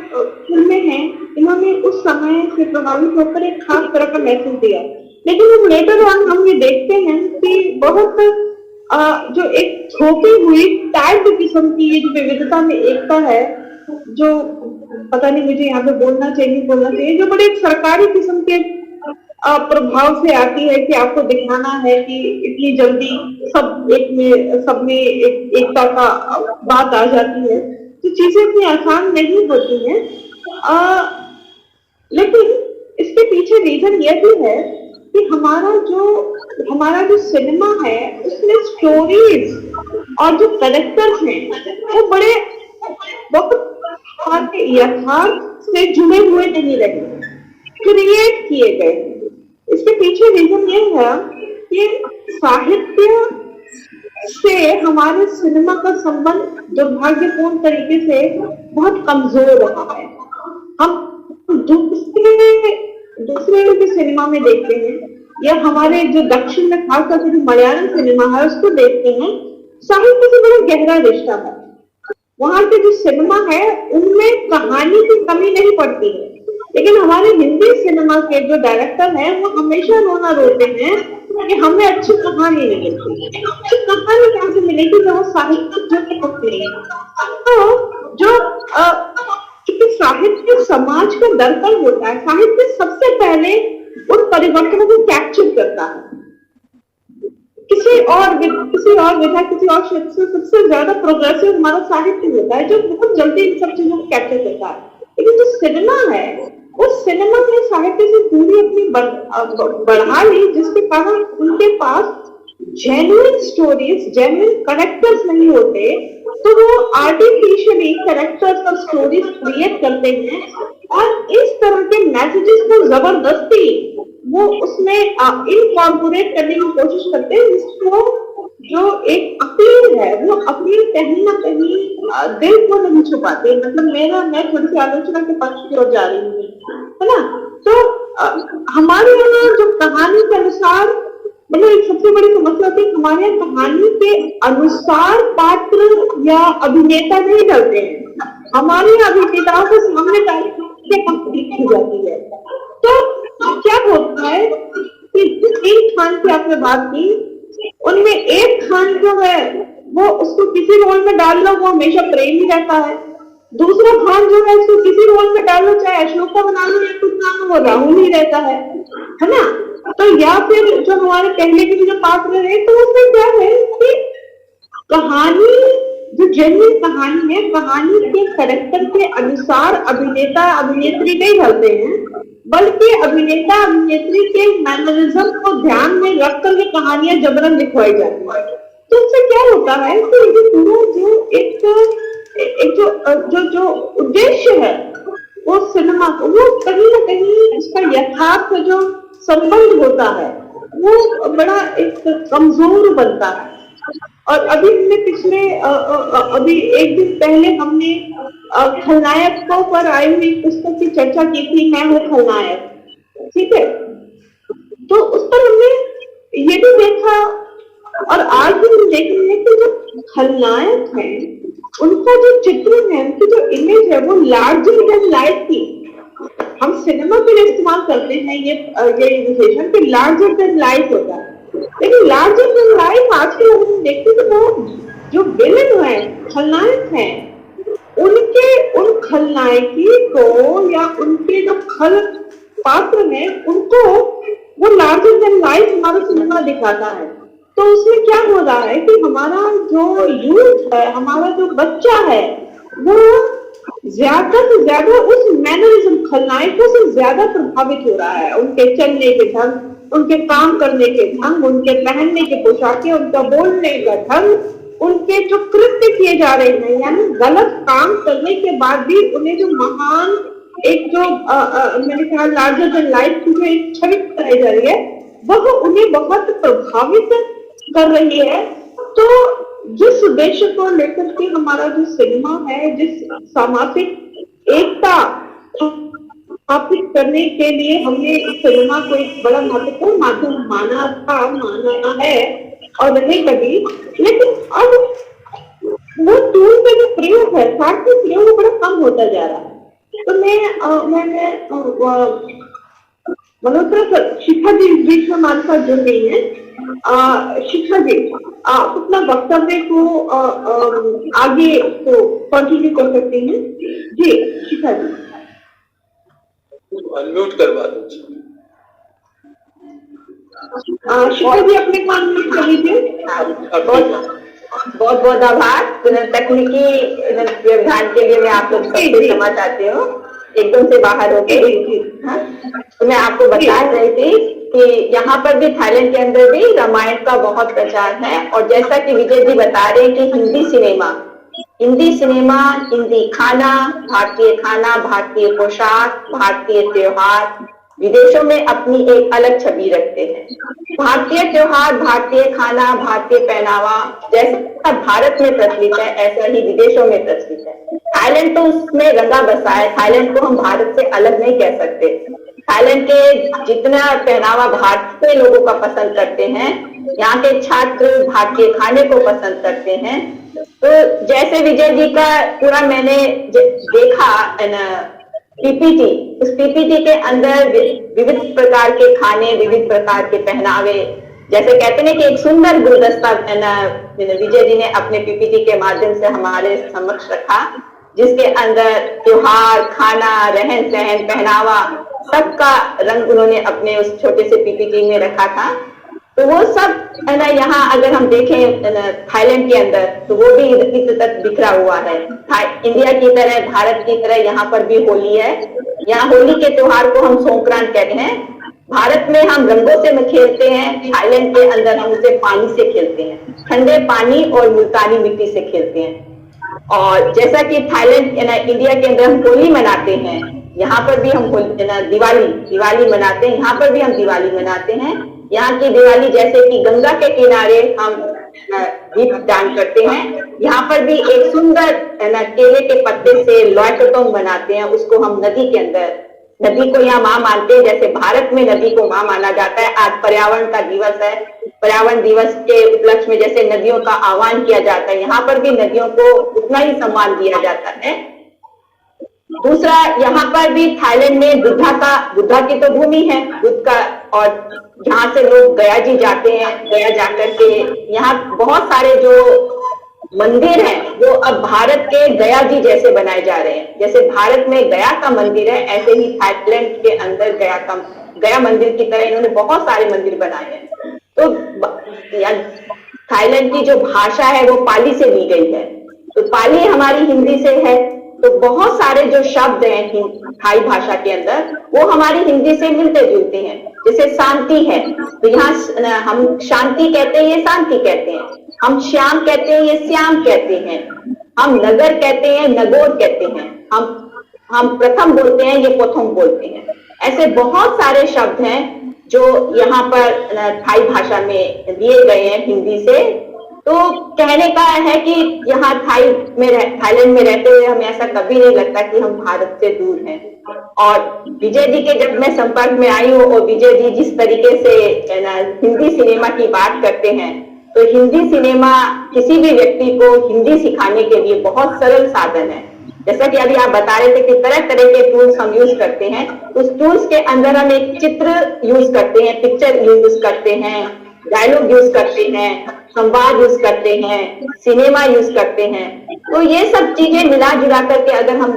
फिल्में हैं इन्होंने उस समय से प्रभावित होकर एक खास तरह का मैसेज दिया। लेकिन हम लेटर ऑन हम ये देखते हैं कि बहुत जो एक थोपी हुई टैग किस्म की ये जो विविधता में एकता है, जो पता नहीं मुझे यहाँ पे बोलना चाहिए बोलना चाहिए, जो बड़े सरकारी किस्म के प्रभाव से आती है कि आपको दिखाना है कि इतनी जल्दी सब में एकता का बात आ जाती है, तो चीजें इतनी आसान नहीं होती हैं। लेकिन इसके पीछे रीजन यह भी है कि हमारा जो सिनेमा है उसमें स्टोरीज और जो कैरेक्टर्स हैं वो बड़े बहुत यथार्थ से जुड़े हुए नहीं रहे, क्रिएट किए गए। इसके पीछे रीजन ये है कि साहित्य से हमारे सिनेमा का संबंध दुर्भाग्यपूर्ण तरीके से बहुत कमजोर रहा है। हम दूसरे के सिनेमा में देखते हैं या हमारे जो दक्षिण में खास करके जो मलयालम सिनेमा है उसको देखते हैं, साहित्य से बड़ा गहरा रिश्ता है। वहां के जो सिनेमा है उनमें कहानी की कमी नहीं पड़ती है, लेकिन हमारे हिंदी सिनेमा के जो डायरेक्टर हैं वो हमेशा रोना रोते हैं कि हमें अच्छी कहानी नहीं मिलती। अच्छी कहानी कहाँ से मिलेगी जब वो साहित्य जो होते हैं, तो जो क्योंकि साहित्य समाज का दर्पण होता है, साहित्य सबसे पहले उन परिवर्तनों को कैप्चर करता है। किसी और विधा किसी और क्षेत्र से सबसे ज्यादा प्रोग्रेसिव हमारा साहित्य होता है जो बहुत जल्दी इन सब चीजों को कैप्चर करता है। लेकिन जो सिनेमा है उस सिनेमा ने साहित्य से पूरी अपनी बढ़ा ली, जिसके कारण उनके पास जेन्युइन स्टोरीज, जेन्युइन कैरेक्टर्स नहीं होते, तो वो आर्टिफिशियली कैरेक्टर्स और स्टोरीज क्रिएट करते हैं और इस तरह के मैसेजेस को जबरदस्ती वो उसमें इनकॉर्पोरेट करने की कोशिश करते हैं, जिसको जो एक अपील है वो अपील कहीं ना कहीं दिल को नहीं छुपाते। मतलब मैं थोड़ी सी आलोचना के पक्ष की ओर जा रही हूँ, है ना। तो हमारे यहाँ जो कहानी के अनुसार, मतलब एक सबसे बड़ी समस्या होती है, हमारे यहाँ कहानी के अनुसार पात्र या अभिनेता नहीं डलते हैं, हमारे यहाँ अभिनेताओं को सामने लिखी जाती है। तो क्या होता है कि 3 खान की आपने बात की, उनमें एक खान जो है वो उसको किसी रोल में डाल लो वो हमेशा प्रेम ही रहता है, दूसरा खान जो है उसको किसी रोल में डालो, चाहे अशोक का बना लो या कुछ नाम वो राहुल ही रहता है ना। तो या फिर जो हमारे पहले के जो पात्र रहे, तो उसमें क्या है कि कहानी जो जेन्युइन कहानी है, कहानी के कैरेक्टर के अनुसार अभिनेता अभिनेत्री नहीं ढलते हैं, बल्कि अभिनेता अभिनेत्री के मैनरिज्म को ध्यान में रखकर के कहानियां जबरन लिखवाई जाती है। तो इससे क्या होता है कि ये पूरा जो उद्देश्य है वो सिनेमा को, वो कहीं ना कहीं इसका यथार्थ जो संबंध होता है वो बड़ा एक कमजोर बनता है। और अभी हमने एक दिन पहले हमने खलनायकों पर आई हुई पुस्तक की चर्चा की थी, मैं हूँ खलनायक, ठीक है। तो उस पर हमने ये भी देखा और आज भी हम देख रहे हैं कि जो खलनायक है उनका जो चित्र है, उनकी जो इमेज है वो लार्जर देन लाइफ की, हम सिनेमा के लिए इस्तेमाल करते हैं ये विशेषण कि लार्जर देन लाइफ होता है, लेकिन लार्जर देन लाइफ आज के लोग हम देखते हैं तो जो विलेन है, खलनायक है, उन खलनायकी को या उनके जो खल पात्र हैं उनको वो लार्जर देन लाइफ हमारा सिनेमा दिखाता है। तो उसमें क्या हो रहा है कि हमारा जो यूथ है, हमारा जो बच्चा है, वो ज्यादा से ज्यादा उस मैनरिज्म, खलनायकों से ज्यादा प्रभावित हो रहा है। उनके चलने के ढंग, उनके काम करने के ढंग, उनके पहनने के पोशाकें, उनका बोलने का ढंग, उनके जो कृत्य किए जा रहे हैं, यानी गलत काम करने के बाद भी उन्हें जो महान एक जो मैंने कहा लार्जर देन लाइफ की जो एक छवि बताई जा रही है वह उन्हें बहुत प्रभावित कर रही है। तो जिस उद्देश्य को लेकर के हमारा जो सिनेमा है, जिस सामाजिक एकता स्थापित करने के लिए हमने सिनेमा को एक बड़ा महत्वपूर्ण माध्यम माना है और रहेगा भी, लेकिन अब वो टूल का जो प्रयोग है, सार्थक प्रयोग बड़ा कम होता जा रहा है। तो मैंने मल्होत्रा शिखा जी इस बीच में हमारे साथ जुड़ गई है। शिखा जी, आप अपना वक्तव्य को आगे को कंटिन्यू कर सकते हैं। जी शिखा जी, अनम्यूट करवा दो। शिखा जी अपने को अनम्यूट कर लीजिए। बहुत बहुत आभार। तकनीकी व्यवधान के लिए मैं आप लोग सबसे क्षमा चाहती हूँ, एकदम से बाहर हो गई। तो मैं आपको बता रही थी कि यहाँ पर भी, थाईलैंड के अंदर भी रामायण का बहुत प्रचार है। और जैसा कि विजय जी बता रहे हैं कि हिंदी सिनेमा, हिंदी खाना, भारतीय पोशाक, भारतीय त्योहार विदेशों में अपनी एक अलग छवि रखते हैं। भारतीय त्योहार, भारतीय खाना, भारतीय पहनावा जैसा भारत में प्रचलित है, ऐसा ही विदेशों में प्रचलित है। थाईलैंड तो उसमें रंगा बसा है। थाईलैंड को हम भारत से अलग नहीं कह सकते। थाईलैंड के जितना पहनावा भारतीय लोगों का पसंद करते हैं, यहाँ के छात्र भारतीय खाने को पसंद करते हैं। तो जैसे विजय जी का पूरा मैंने देखा पीपीटी, उस पीपीटी के अंदर विविध प्रकार के खाने, विविध प्रकार के पहनावे, जैसे कहते हैं कि एक सुंदर गुलदस्ता विजय जी ने अपने पीपीटी के माध्यम से हमारे समक्ष रखा, जिसके अंदर त्योहार, खाना, रहन सहन, पहनावा, सबका रंग उन्होंने अपने उस छोटे से पीपीटी में रखा था। तो वो सब है ना, यहाँ अगर हम देखें थाईलैंड के अंदर, तो वो भी इधर तक बिखरा हुआ है। इंडिया की तरह, भारत की तरह यहाँ पर भी होली है। यहाँ होली के त्योहार को हम संक्रांत कहते हैं। भारत में हम रंगों से खेलते हैं, थाईलैंड के अंदर हम उसे पानी से खेलते हैं, ठंडे पानी और मुल्तानी मिट्टी से खेलते हैं। और जैसा कि थाईलैंड इंडिया के अंदर हम होली मनाते हैं, यहाँ पर भी हम दिवाली मनाते हैं। यहाँ पर भी हम दिवाली मनाते हैं। यहाँ की दिवाली जैसे कि गंगा के किनारे हम दीप दान करते हैं, यहाँ पर भी एक सुंदर केले के पत्ते से लॉयकटोंग बनाते हैं। उसको हम नदी के अंदर, नदी को यहाँ माँ मानते हैं, जैसे भारत में नदी को माँ माना जाता है। आज पर्यावरण का दिवस है। पर्यावरण दिवस के उपलक्ष्य में जैसे नदियों का आह्वान किया जाता है, यहाँ पर भी नदियों को उतना ही सम्मान दिया जाता है। दूसरा, यहाँ पर भी थाईलैंड में बुद्धा की तो भूमि है, बुद्ध का, और यहाँ से लोग गया जी जाते हैं। गया जाकर के यहाँ बहुत सारे जो मंदिर हैं वो अब भारत के गया जी जैसे बनाए जा रहे हैं। जैसे भारत में गया का मंदिर है, ऐसे ही थाईलैंड के अंदर गया मंदिर की तरह इन्होंने बहुत सारे मंदिर बनाए हैं। तो थाईलैंड की जो भाषा है वो पाली से ली गई है। तो पाली हमारी हिंदी से है, तो बहुत सारे जो शब्द हैं थाई भाषा के अंदर वो हमारी हिंदी से मिलते जुलते हैं। जैसे शांति है, तो यहाँ हम शांति कहते हैं, ये शांति कहते हैं। हम श्याम कहते हैं, ये श्याम कहते हैं। हम नगर कहते हैं, नगोर कहते हैं। हम प्रथम बोलते हैं, ये प्रथम बोलते हैं। ऐसे बहुत सारे शब्द हैं जो यहाँ पर थाई भाषा में दिए गए हैं हिंदी से। तो कहने का है कि यहाँ थाईलैंड में रहते हुए हमें ऐसा कभी नहीं लगता कि हम भारत से दूर हैं। और विजय जी के जब मैं संपर्क में आई हूँ, और विजय जी जिस तरीके से हिंदी सिनेमा की बात करते हैं, तो हिंदी सिनेमा किसी भी व्यक्ति को हिंदी सिखाने के लिए बहुत सरल साधन है। जैसा कि अभी आप बता रहे थे कि तरह तरह के टूल्स हम यूज करते हैं। उस टूल्स के अंदर हम एक चित्र यूज करते हैं, पिक्चर यूज करते हैं, डायलॉग यूज करते हैं, संवाद यूज करते हैं, सिनेमा यूज करते हैं। तो ये सब चीजें मिला जुला करके अगर हम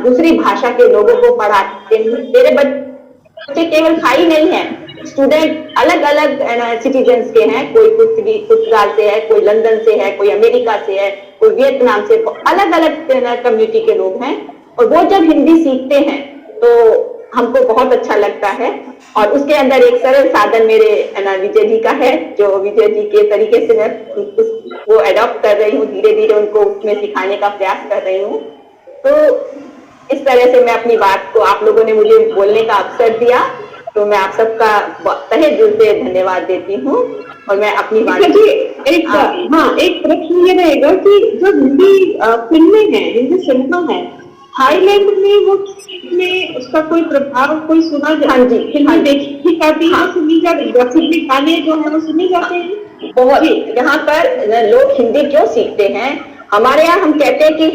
दूसरी भाषा के लोगों को पढ़ाते हैं, मेरे बच्चे केवल थाई नहीं है, स्टूडेंट अलग अलग सिटीजन्स के हैं। कोई पुर्तगाल से है, कोई लंदन से है, कोई अमेरिका से है, कोई वियतनाम से, अलग अलग कम्युनिटी के लोग हैं। और वो जब हिंदी सीखते हैं तो हमको बहुत अच्छा लगता है। और उसके अंदर एक सरल साधन मेरे विजय जी का है, जो विजय जी के तरीके से मैं वो अडॉप्ट कर रही हूँ, धीरे धीरे उनको उसमें सिखाने का प्रयास कर रही हूँ। तो इस तरह से मैं अपनी बात को, आप लोगों ने मुझे बोलने का अवसर दिया, तो मैं आप सबका तहे दिल से धन्यवाद देती हूँ और मैं अपनी बात एक प्रश्न ये रहेगा कि जो हिंदी फिल्में हैं, हिंदी सिनेमा है, थाईलैंड में वो में उसका कोई प्रभाव कोई सुना जाता? हाँ जी, फिल्में देखी जाती है, सुनी जाती है, फिल्मी गाने जो है वो सुने जाते हैं बहुत। यहाँ पर लोग हिंदी क्यों सीखते हैं? हमारे यहाँ हम कहते हैं कि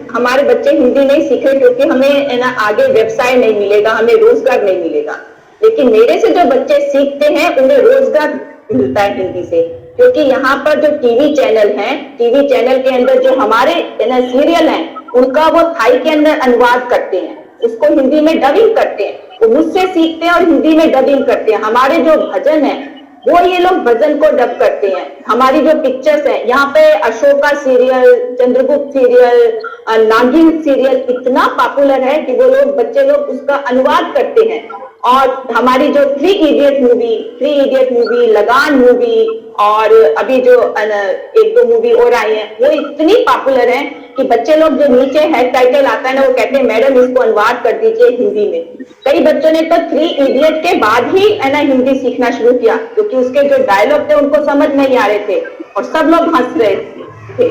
हमारे बच्चे हिंदी नहीं सीख रहे क्योंकि हमें ना आगे व्यवसाय नहीं मिलेगा, हमें रोजगार नहीं मिलेगा। लेकिन मेरे से जो बच्चे सीखते हैं उन्हें रोजगार मिलता है हिंदी से, क्योंकि यहाँ पर जो टीवी चैनल हैं, टीवी चैनल के अंदर जो हमारे सीरियल हैं उनका वो थाई के अंदर अनुवाद करते हैं, उसको हिंदी में डबिंग करते हैं, वो मुझसे सीखते हैं और हिंदी में डबिंग करते हैं। हमारे जो भजन है वो ये लोग भजन को डब करते हैं। हमारी जो पिक्चर्स है यहाँ पे अशोका सीरियल, चंद्रगुप्त सीरियल, नागिन सीरियल इतना पॉपुलर है कि वो लोग बच्चे लोग उसका अनुवाद करते हैं। और हमारी जो 3 इडियट मूवी, लगान मूवी और अभी जो 1-2 मूवी और आई है वो इतनी पॉपुलर है कि बच्चे लोग जो नीचे हेड टाइटल आता है ना वो कहते हैं मैडम इसको अनुवाद कर दीजिए हिंदी में। कई बच्चों ने तो 3 इडियट के बाद ही है ना हिंदी सीखना शुरू किया, क्योंकि उसके जो डायलॉग थे उनको समझ नहीं आ रहे थे और सब लोग हंस रहे थे।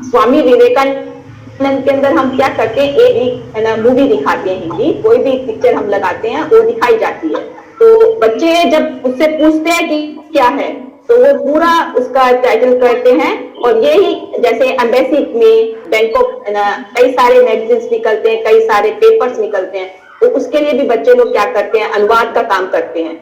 स्वामी विवेकानंद के अंदर हम क्या करते हैं, एक है ना मूवी दिखाते हैं हिंदी, कोई भी पिक्चर हम लगाते हैं वो दिखाई जाती है, तो बच्चे जब उससे पूछते हैं कि क्या है तो वो पूरा उसका टाइटल करते हैं। और यही जैसे एम्बेसी में बैंकॉक कई सारे मैगजीन्स निकलते हैं, कई सारे पेपर्स निकलते हैं, तो उसके लिए भी बच्चे लोग क्या करते हैं, अनुवाद का काम करते हैं।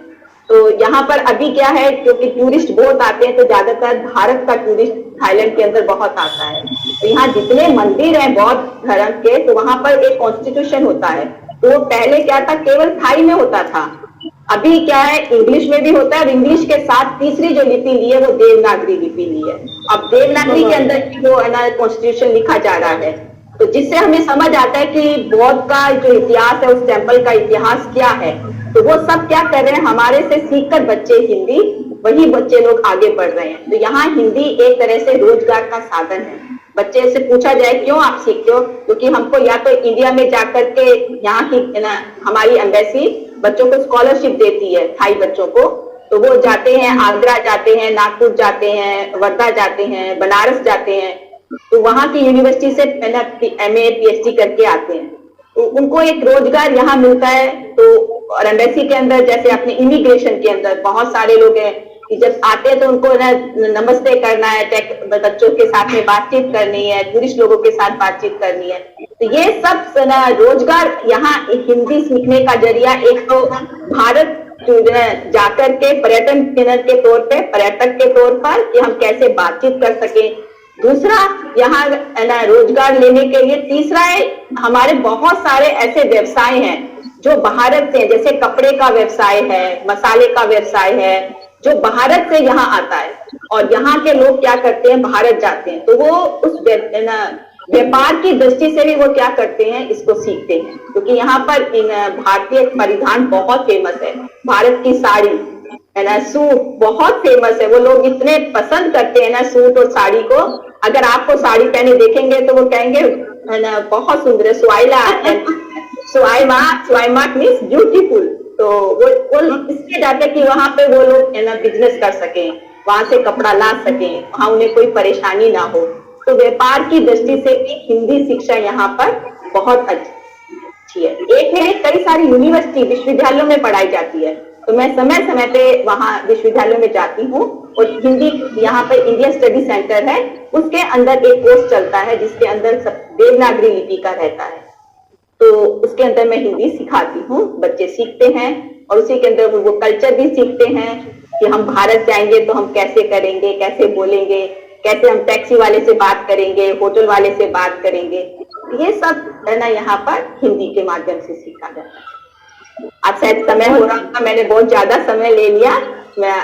तो यहाँ पर अभी क्या है, क्योंकि टूरिस्ट बहुत आते हैं तो ज्यादातर भारत का टूरिस्ट थाईलैंड के अंदर बहुत आता है, तो यहाँ जितने मंदिर हैं बौद्ध धर्म के, तो वहां पर एक कॉन्स्टिट्यूशन होता है। तो पहले क्या था, केवल थाई में होता था, अभी क्या है इंग्लिश में भी होता है और इंग्लिश के साथ तीसरी जो लिपि ली है वो देवनागरी लिपि ली है। अब देवनागरी के अंदर जो है ना कॉन्स्टिट्यूशन लिखा जा रहा है, तो जिससे हमें समझ आता है कि बौद्ध का जो इतिहास है, उस टेम्पल का इतिहास क्या है। तो वो सब क्या कर रहे हैं, हमारे से सीखकर बच्चे हिंदी, वही बच्चे लोग आगे बढ़ रहे हैं। तो यहाँ हिंदी एक तरह से रोजगार का साधन है। बच्चे से पूछा जाए क्यों आप सीखते हो, क्योंकि हमको या तो इंडिया में जाकर के यहाँ की ना हमारी एम्बेसी बच्चों को स्कॉलरशिप देती है थाई बच्चों को, तो वो जाते हैं, आगरा जाते हैं, नागपुर जाते हैं, वर्धा जाते हैं, बनारस जाते हैं, तो वहां की यूनिवर्सिटी से MA PhD करके आते हैं, तो उनको एक रोजगार यहाँ मिलता है। तो और एम्बेसी के अंदर जैसे अपने इमिग्रेशन के अंदर बहुत सारे लोग हैं कि जब आते हैं तो उनको नमस्ते करना है, बच्चों के साथ में बातचीत करनी है, टूरिस्ट लोगों के साथ बातचीत करनी है, तो ये सब रोजगार यहाँ हिंदी सीखने का जरिया एक तो भारत जाकर के पर्यटन केंद्र के तौर पे, पर्यटक के तौर पर कि हम कैसे बातचीत कर सके, दूसरा यहाँ रोजगार लेने के लिए, तीसरा है हमारे बहुत सारे ऐसे व्यवसाय हैं जो भारत से, जैसे कपड़े का व्यवसाय है, मसाले का व्यवसाय है, जो भारत से यहाँ आता है और यहाँ के लोग क्या करते हैं, भारत जाते हैं, तो वो उस व्यापार की दृष्टि से भी वो क्या करते हैं, इसको सीखते हैं। क्योंकि यहाँ पर भारतीय परिधान बहुत फेमस है, भारत की साड़ी है ना, सूट बहुत फेमस है, वो लोग इतने पसंद करते हैं ना सूट और साड़ी को। अगर आपको साड़ी पहने देखेंगे तो वो कहेंगे है ना बहुत सुंदर है, स्वाइमा मीन्स ब्यूटीफुल। तो वो इसलिए जाते हैं कि वहां पे वो लोग है ना बिजनेस कर सके, वहां से कपड़ा ला सके, वहां उन्हें कोई परेशानी ना हो। तो व्यापार की दृष्टि से भी हिंदी शिक्षा यहाँ पर बहुत अच्छी है। एक है कई सारी यूनिवर्सिटी विश्वविद्यालयों में पढ़ाई जाती है, तो मैं समय समय पे वहाँ विश्वविद्यालयों में जाती हूँ और हिंदी यहाँ पे इंडिया स्टडी सेंटर है, उसके अंदर एक कोर्स चलता है जिसके अंदर देवनागरी लिपि का रहता है, तो उसके अंदर मैं हिंदी सिखाती हूँ, बच्चे सीखते हैं और उसी के अंदर वो कल्चर भी सीखते हैं कि हम भारत जाएंगे तो हम कैसे करेंगे, कैसे बोलेंगे, कैसे हम टैक्सी वाले से बात करेंगे, होटल वाले से बात करेंगे, ये सब है ना यहाँ पर हिंदी के माध्यम से सीखा जाता है। आज शायद समय हो रहा था, मैंने बहुत ज्यादा समय ले लिया, मैं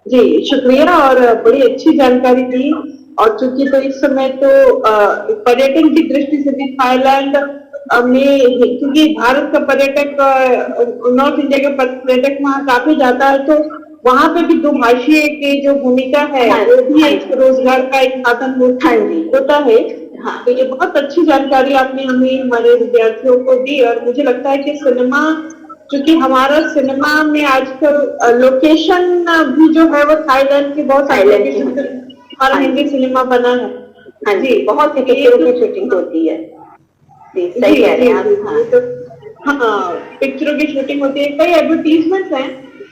जी शुक्रिया और बड़ी अच्छी जानकारी दी। और चूंकि तो इस समय तो पर्यटन की दृष्टि से भी थाईलैंड में, क्योंकि भारत का पर्यटक, नॉर्थ इंडिया का पर्यटक वहाँ काफी जाता है, तो वहाँ पे भी दुभाषीय की जो भूमिका है वो भी एक रोजगार का एक साधन होता है। हाँ, तो ये बहुत अच्छी जानकारी आपने हमें हमारे विद्यार्थियों को दी। और मुझे लगता है कि सिनेमा, क्योंकि हमारा सिनेमा में आजकल लोकेशन भी जो है वो थाईलैंड की बहुत सारी थाईलैंड की लोकेशन होती पे हमारा हिंदी सिनेमा बना है। हाँ जी, बहुत सी पिक्चरों की शूटिंग होती है। जी, सही कह रहे हैं आप। हाँ। तो हाँ, पिक्चरों की शूटिंग होती है, कई एडवर्टीजमेंट्स हैं।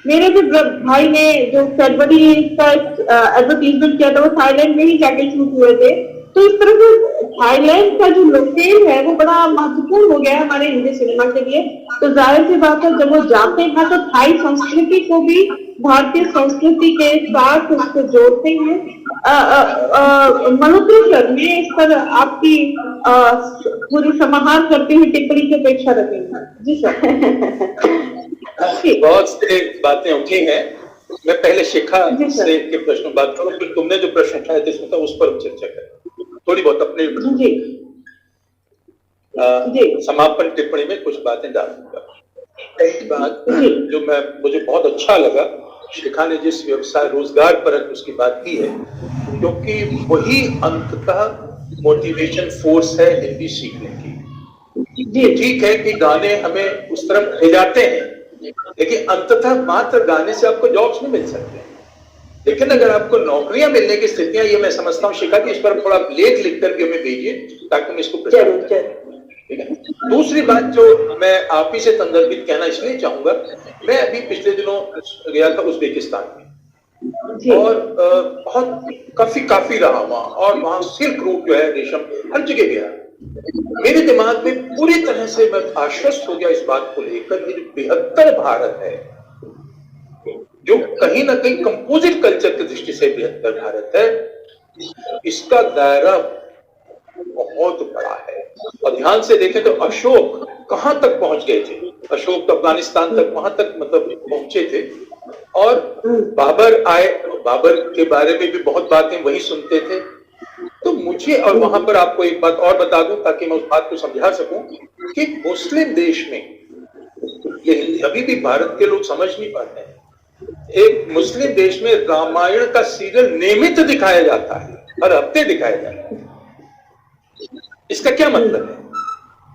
मेरे भी भाई ने जो कैडबरी का एडवर्टीजमेंट किया था वो थाईलैंड में ही जाके शूट हुए थे। तो इस तरह से थाईलैंड का जो लोकेल है वो बड़ा महत्वपूर्ण हो गया है हमारे हिंदी सिनेमा के लिए। तो जाहिर सी बात है, जब वो जाते हैं तो थाई संस्कृति को भी भारतीय संस्कृति के साथ उसको जोड़ते हैं। मल्होत्रा सर, मैं इस पर आपकी पूरी समाहार करती हुई टिप्पणी की अपेक्षा रखेंगे। जी सर। बहुत से बातें उठी हैं। मैं पहले शिखा से के प्रश्न बात करूं, फिर तुमने जो प्रश्न उठाए थे उस पर चर्चा करें, थोड़ी बहुत अपने समापन टिप्पणी में कुछ बातें डाल दूंगा। एक बात जो मुझे बहुत अच्छा लगा, शिखा ने जिस व्यवसाय रोजगार परक उसकी बात की है, क्योंकि वही अंततः मोटिवेशन फोर्स है हिंदी सीखने की। ठीक है कि गाने हमें उस तरफ ले जाते हैं, लेकिन अंततः मात्र गाने से आपको जॉब्स नहीं मिल सकते। लेकिन अगर आपको नौकरियां मिलने की स्थितियां, ये मैं समझता हूँ शिखा की, इस पर थोड़ा लेख लिख करके हमें भेजिए ताकि हम इसको प्रचारित करें। ठीक है। दूसरी बात जो मैं आप ही से संदर्भित कहना इसलिए चाहूंगा, मैं अभी पिछले दिनों गया था उज्बेकिस्तान में और बहुत काफी रहा वहां, और वहां सिल्क रूट जो है, रेशम, हर जगह गया। मेरे दिमाग में पूरी तरह से मैं आश्वस्त हो गया इस बात को लेकर, ये जो बेहतर भारत है, जो कहीं ना कहीं कंपोजिट कल्चर की दृष्टि से बेहतर भारत है, इसका दायरा बहुत बड़ा है। और ध्यान से देखें तो अशोक कहां तक पहुंच गए थे, अशोक तो अफगानिस्तान तक, वहां तक मतलब पहुंचे थे। और बाबर आए, बाबर के बारे में भी बहुत बातें वही सुनते थे। तो मुझे, और वहां पर आपको एक बात और बता दूं ताकि मैं उस बात को समझा सकूं, कि मुस्लिम देश में ये अभी भी भारत के लोग समझ नहीं पाते हैं, एक मुस्लिम देश में रामायण का सीरियल नियमित दिखाया जाता है, हर हफ्ते दिखाया जाता है। इसका क्या मतलब है?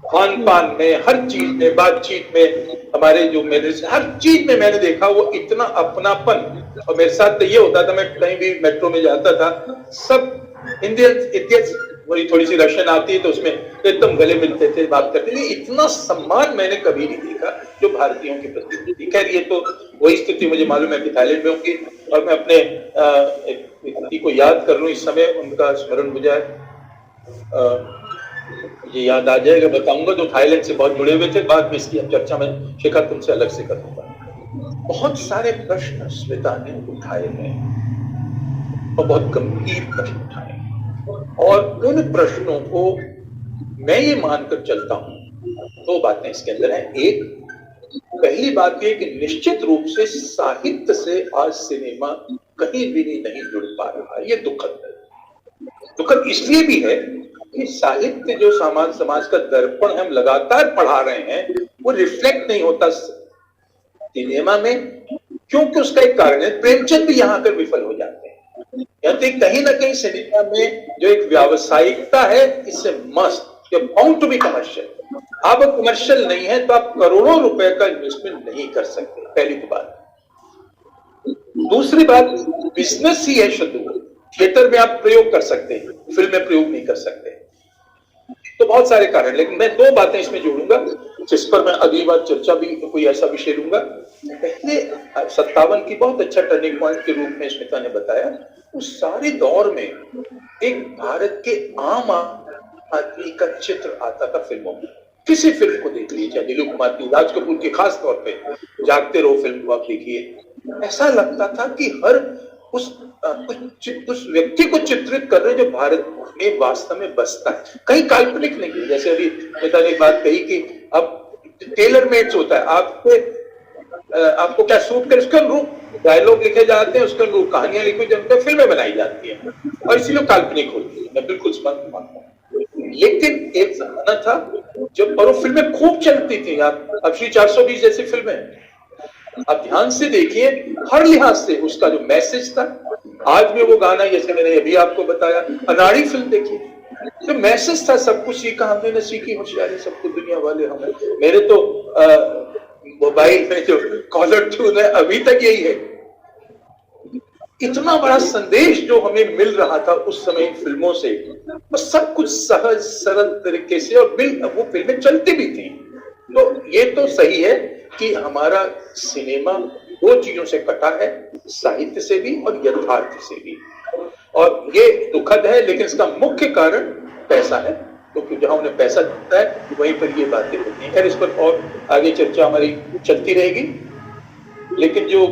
खान पान में, हर चीज में, बातचीत में, हमारे जो मेरे हर चीज में मैंने देखा वो इतना अपनापन। और मेरे साथ तो ये होता था, मैं कहीं भी मेट्रो में जाता था, सब इंडियंस, वही थोड़ी सी रशियन आती है तो उसमें एकदम गले मिलते थे, बात करते थे। इतना सम्मान मैंने कभी नहीं देखा जो भारतीयों के प्रति। खैर, ये तो वही स्थिति मुझे मालूम है कि थाईलैंड में होगी। और मैं अपने एक व्यक्ति को याद कर लूं इस समय, उनका स्मरण हो जाए, ये याद आ जाएगा, बताऊंगा, जो थाईलैंड से बहुत जुड़े हुए थे। बाद में इसकी चर्चा में शिखा तुमसे अलग से करूंगा। बहुत सारे प्रश्न श्वेता ने उठाए हैं और बहुत गंभीर प्रश्न उठाए हैं, और उन प्रश्नों को मैं ये मानकर चलता हूं, दो बातें इसके अंदर हैं। एक, पहली बात ये कि निश्चित रूप से साहित्य से आज सिनेमा कहीं भी नहीं जुड़ पा रहा है। ये दुखद है। दुखद इसलिए भी है कि साहित्य जो समाज का दर्पण हम लगातार पढ़ा रहे हैं, वो रिफ्लेक्ट नहीं होता सिनेमा में। क्योंकि उसका एक कारण है, प्रेमचंद भी यहां आकर विफल हो जाते हैं। यानी कहीं ना कहीं सिनेमा में जो एक व्यावसायिकता है, इससे मस्त, you bound to be commercial. आप कमर्शियल नहीं है तो आप करोड़ों रुपए का इन्वेस्टमेंट नहीं कर सकते, पहली तो बात। दूसरी बात, बिजनेस ही है शुद्ध। थिएटर में आप प्रयोग कर सकते हैं, फिल्म में प्रयोग नहीं कर सकते। तो बहुत सारे कारण, लेकिन मैं दो बातें इसमें जोड़ूंगा जिस पर मैं अगली बार चर्चा भी कोई ऐसा विषय लूंगा। पहले 57 की बहुत अच्छा टर्निंग पॉइंट के रूप में स्मिता ने बताया, उस सारे दौर में एक भारत के आम आदमी का चित्र आता था फिल्मों में। किसी फिल्म को देख लीजिए, दिलीप कुमार की, राज कपूर की, खास तौर पे जागते रहो फिल्म को आप देखिए, ऐसा लगता था कि हर उस व्यक्ति को चित्रित कर रहे जो भारत में वास्तव में बसता है, कहीं काल्पनिक नहीं। जैसे अभी नेता ने बात कही कि अब टेलर मेड्स होता है, आपको क्या सूट कर, उसके अनुरूप डायलॉग लिखे जाते हैं, उसके अनुरूप कहानियां लिखी जाती हैं, फिल्में बनाई जाती हैं, और इसीलिए काल्पनिक होती है। मैं बिल्कुल समझ मानता हूँ। लेकिन एक जमाना था जब, और वो फिल्में खूब चलती थी। अब श्री 420 जैसी फिल्में आप ध्यान से देखिए, हर लिहाज से उसका जो मैसेज था। आज में वो गाना, जैसे मैंने अभी आपको बताया, अनाड़ी फिल्म देखिए, तो मैसेज था, सब कुछ सीखा हमने, न सीखी होशियारी सबको दुनिया वाले हमें। मेरे तो मोबाइल में जो कॉलर ट्यून है अभी तक यही है। इतना बड़ा संदेश जो हमें मिल रहा था उस समय फिल्मों से, और सब कुछ सहज सरल तरीके से, और वो फिल्में चलती भी थी। तो ये तो सही है कि हमारा सिनेमा दो चीजों से कटा है, साहित्य से भी और यथार्थ से भी, और ये दुखद है। लेकिन इसका मुख्य कारण पैसा है, क्योंकि तो जहां उन्हें पैसा दिखता है वहीं पर ये बातें होती हैं। खैर, इस पर और आगे चर्चा हमारी चलती रहेगी। लेकिन जो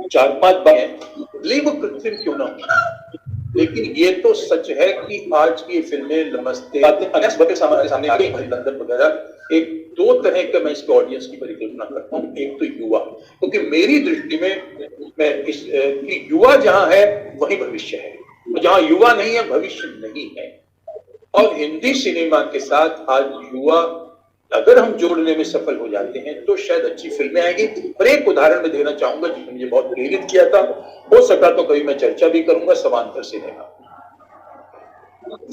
4-5 बातें भले वो कृत्रिम क्यों ना हो, लेकिन ये तो सच है कि आज की फिल्में नमस्ते हमारे सामने आ गई, लंदन वगैरह, एक दो तरह का मैं इसके ऑडियंस की परिकल्पना करता हूँ। एक तो युवा, क्योंकि मेरी दृष्टि में मैं इस कि युवा जहां है वही भविष्य है, जहां युवा नहीं है भविष्य नहीं है। और हिंदी सिनेमा के साथ आज युवा अगर हम जोड़ने में सफल हो जाते हैं तो शायद अच्छी फिल्में आएंगी। पर एक उदाहरण मैं देना चाहूंगा जिसने मुझे बहुत प्रेरित किया था, हो सका तो कभी मैं चर्चा भी करूंगा, समांतर सिनेमा।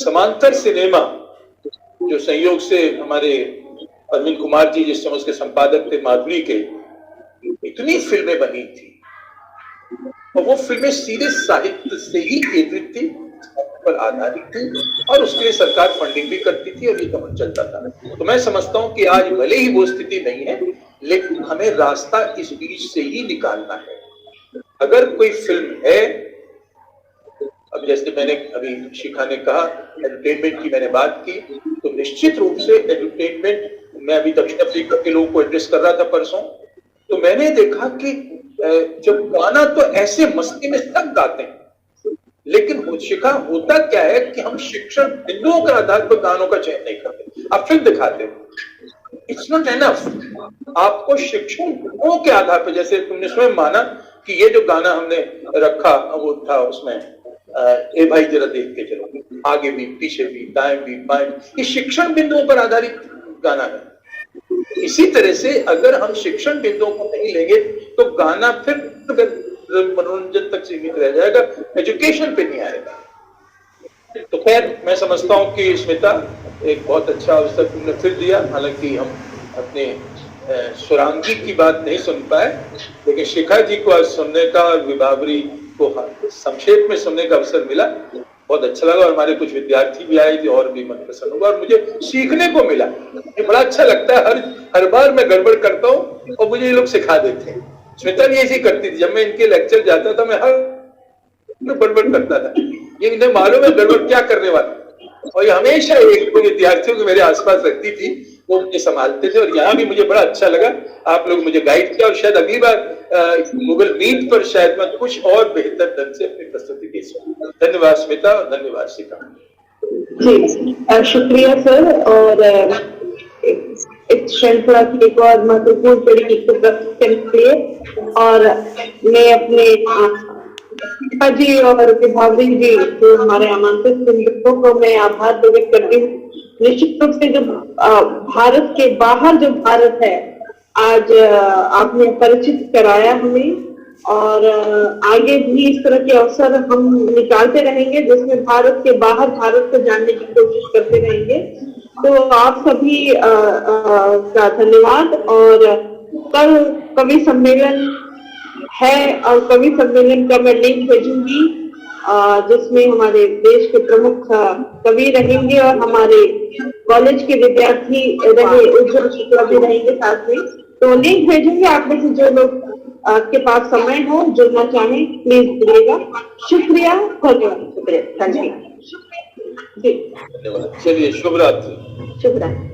समांतर सिनेमा जो संयोग से हमारे अरविंद कुमार जी जिस समय उसके संपादक थे माधुरी के, इतनी फिल्में बनी थी, और वो फिल्में सीधे साहित्य से ही केंद्रित थी, पर आधारित थी, और उसके लिए सरकार फंडिंग भी करती थी और ये काम चलता था। तो मैं समझता हूं कि आज भले ही वो स्थिति नहीं है, लेकिन हमें रास्ता इस बीच से ही निकालना है। अगर कोई फिल्म है, अब जैसे मैंने अभी शिखा ने कहा एंटरटेनमेंट की मैंने बात की, तो निश्चित रूप से एंटरटेनमेंट, मैं अभी दक्षिण अफ्रीका के लोगों को एड्रेस कर रहा था परसों, तो मैंने देखा कि जब गाना तो ऐसे मस्ती में सब गाते हैं, लेकिन शिखा होता क्या है कि हम शिक्षण बिंदुओं के आधार पर गानों का चयन नहीं करते। आप फिल्म दिखाते हो, इट्स नॉट एनफ। आपको शिक्षण बिंदुओं के आधार पर, जैसे तुमने स्वयं माना कि ये जो गाना हमने रखा वो था उसमें ए भाई जरा देख के चलो, आगे भी पीछे भी दाएं भी बाएं, ये शिक्षण बिंदुओं पर आधारित गाना है। इसी तरह से अगर हम शिक्षण बिंदुओं को नहीं लेंगे तो गाना फिर मनोरंजन तक सीमित रह जाएगा, एजुकेशन पे नहीं आएगा। तो खैर, मैं समझता हूं कि स्मिता एक बहुत अच्छा अवसर तुमने फिर दिया। हालांकि हम अपने सुरांगी की बात नहीं सुन पाए, लेकिन शिखा जी को आज सुनने का और विभावरी को संक्षेप में सुनने का अवसर मिला, बहुत अच्छा लगा। और हमारे कुछ विद्यार्थी भी आए थे और भी मन प्रसन्न हुआ, और मुझे सीखने को मिला। ये बड़ा अच्छा लगता है, हर बार मैं गड़बड़ करता हूँ और मुझे ये लोग सिखा देते हैं। स्मिता भी ऐसी करती थी, जब मैं इनके लेक्चर जाता था मैं हर गड़बड़ करता था, ये इन्हें मालूम है गड़बड़ क्या करने वाला, और ये हमेशा एक दो विद्यार्थियों को मेरे आसपास रखती थी, वो मुझे संभालते थे। और यहाँ भी मुझे बड़ा अच्छा लगा, आप लोग मुझे गाइड किया, और शायद अगली बार गूगल मीट पर शायद मैं कुछ और बेहतर ढंग से अपनी प्रस्तुति दे सकूं। धन्यवाद स्मिता, और धन्यवाद शिखा जी। शुक्रिया सर, और इस श्रृंखला की एक और महत्वपूर्ण कड़ी को प्रस्तुत करने के लिए, और मैं अपने शिखा जी और विभावरी जी जो हमारे आमंत्रित मित्रों को मैं आभार व्यक्त करती हूँ। निश्चित रूप से जो भारत के बाहर जो भारत है, आज आपने परिचित कराया हमें, और आगे भी इस तरह के अवसर हम निकालते रहेंगे जिसमें भारत के बाहर भारत को जानने की कोशिश करते रहेंगे। तो आप सभी का धन्यवाद। और कल कवि सम्मेलन है, और कवि सम्मेलन का मैं लिंक भेजूंगी, जिसमें हमारे देश के प्रमुख कवि रहेंगे और हमारे कॉलेज के विद्यार्थी रहे, उज्जवल शुक्ला भी रहेंगे साथ में। तो लिंक भेजूंगी, आप में से जो लोग आपके पास समय हो जुड़ना चाहें प्लीज जुड़िएगा। शुक्रिया, धन्यवाद। शुक्रिया, धन्यवाद। चलिए, शुभ रात्रि। शुभ रात्रि।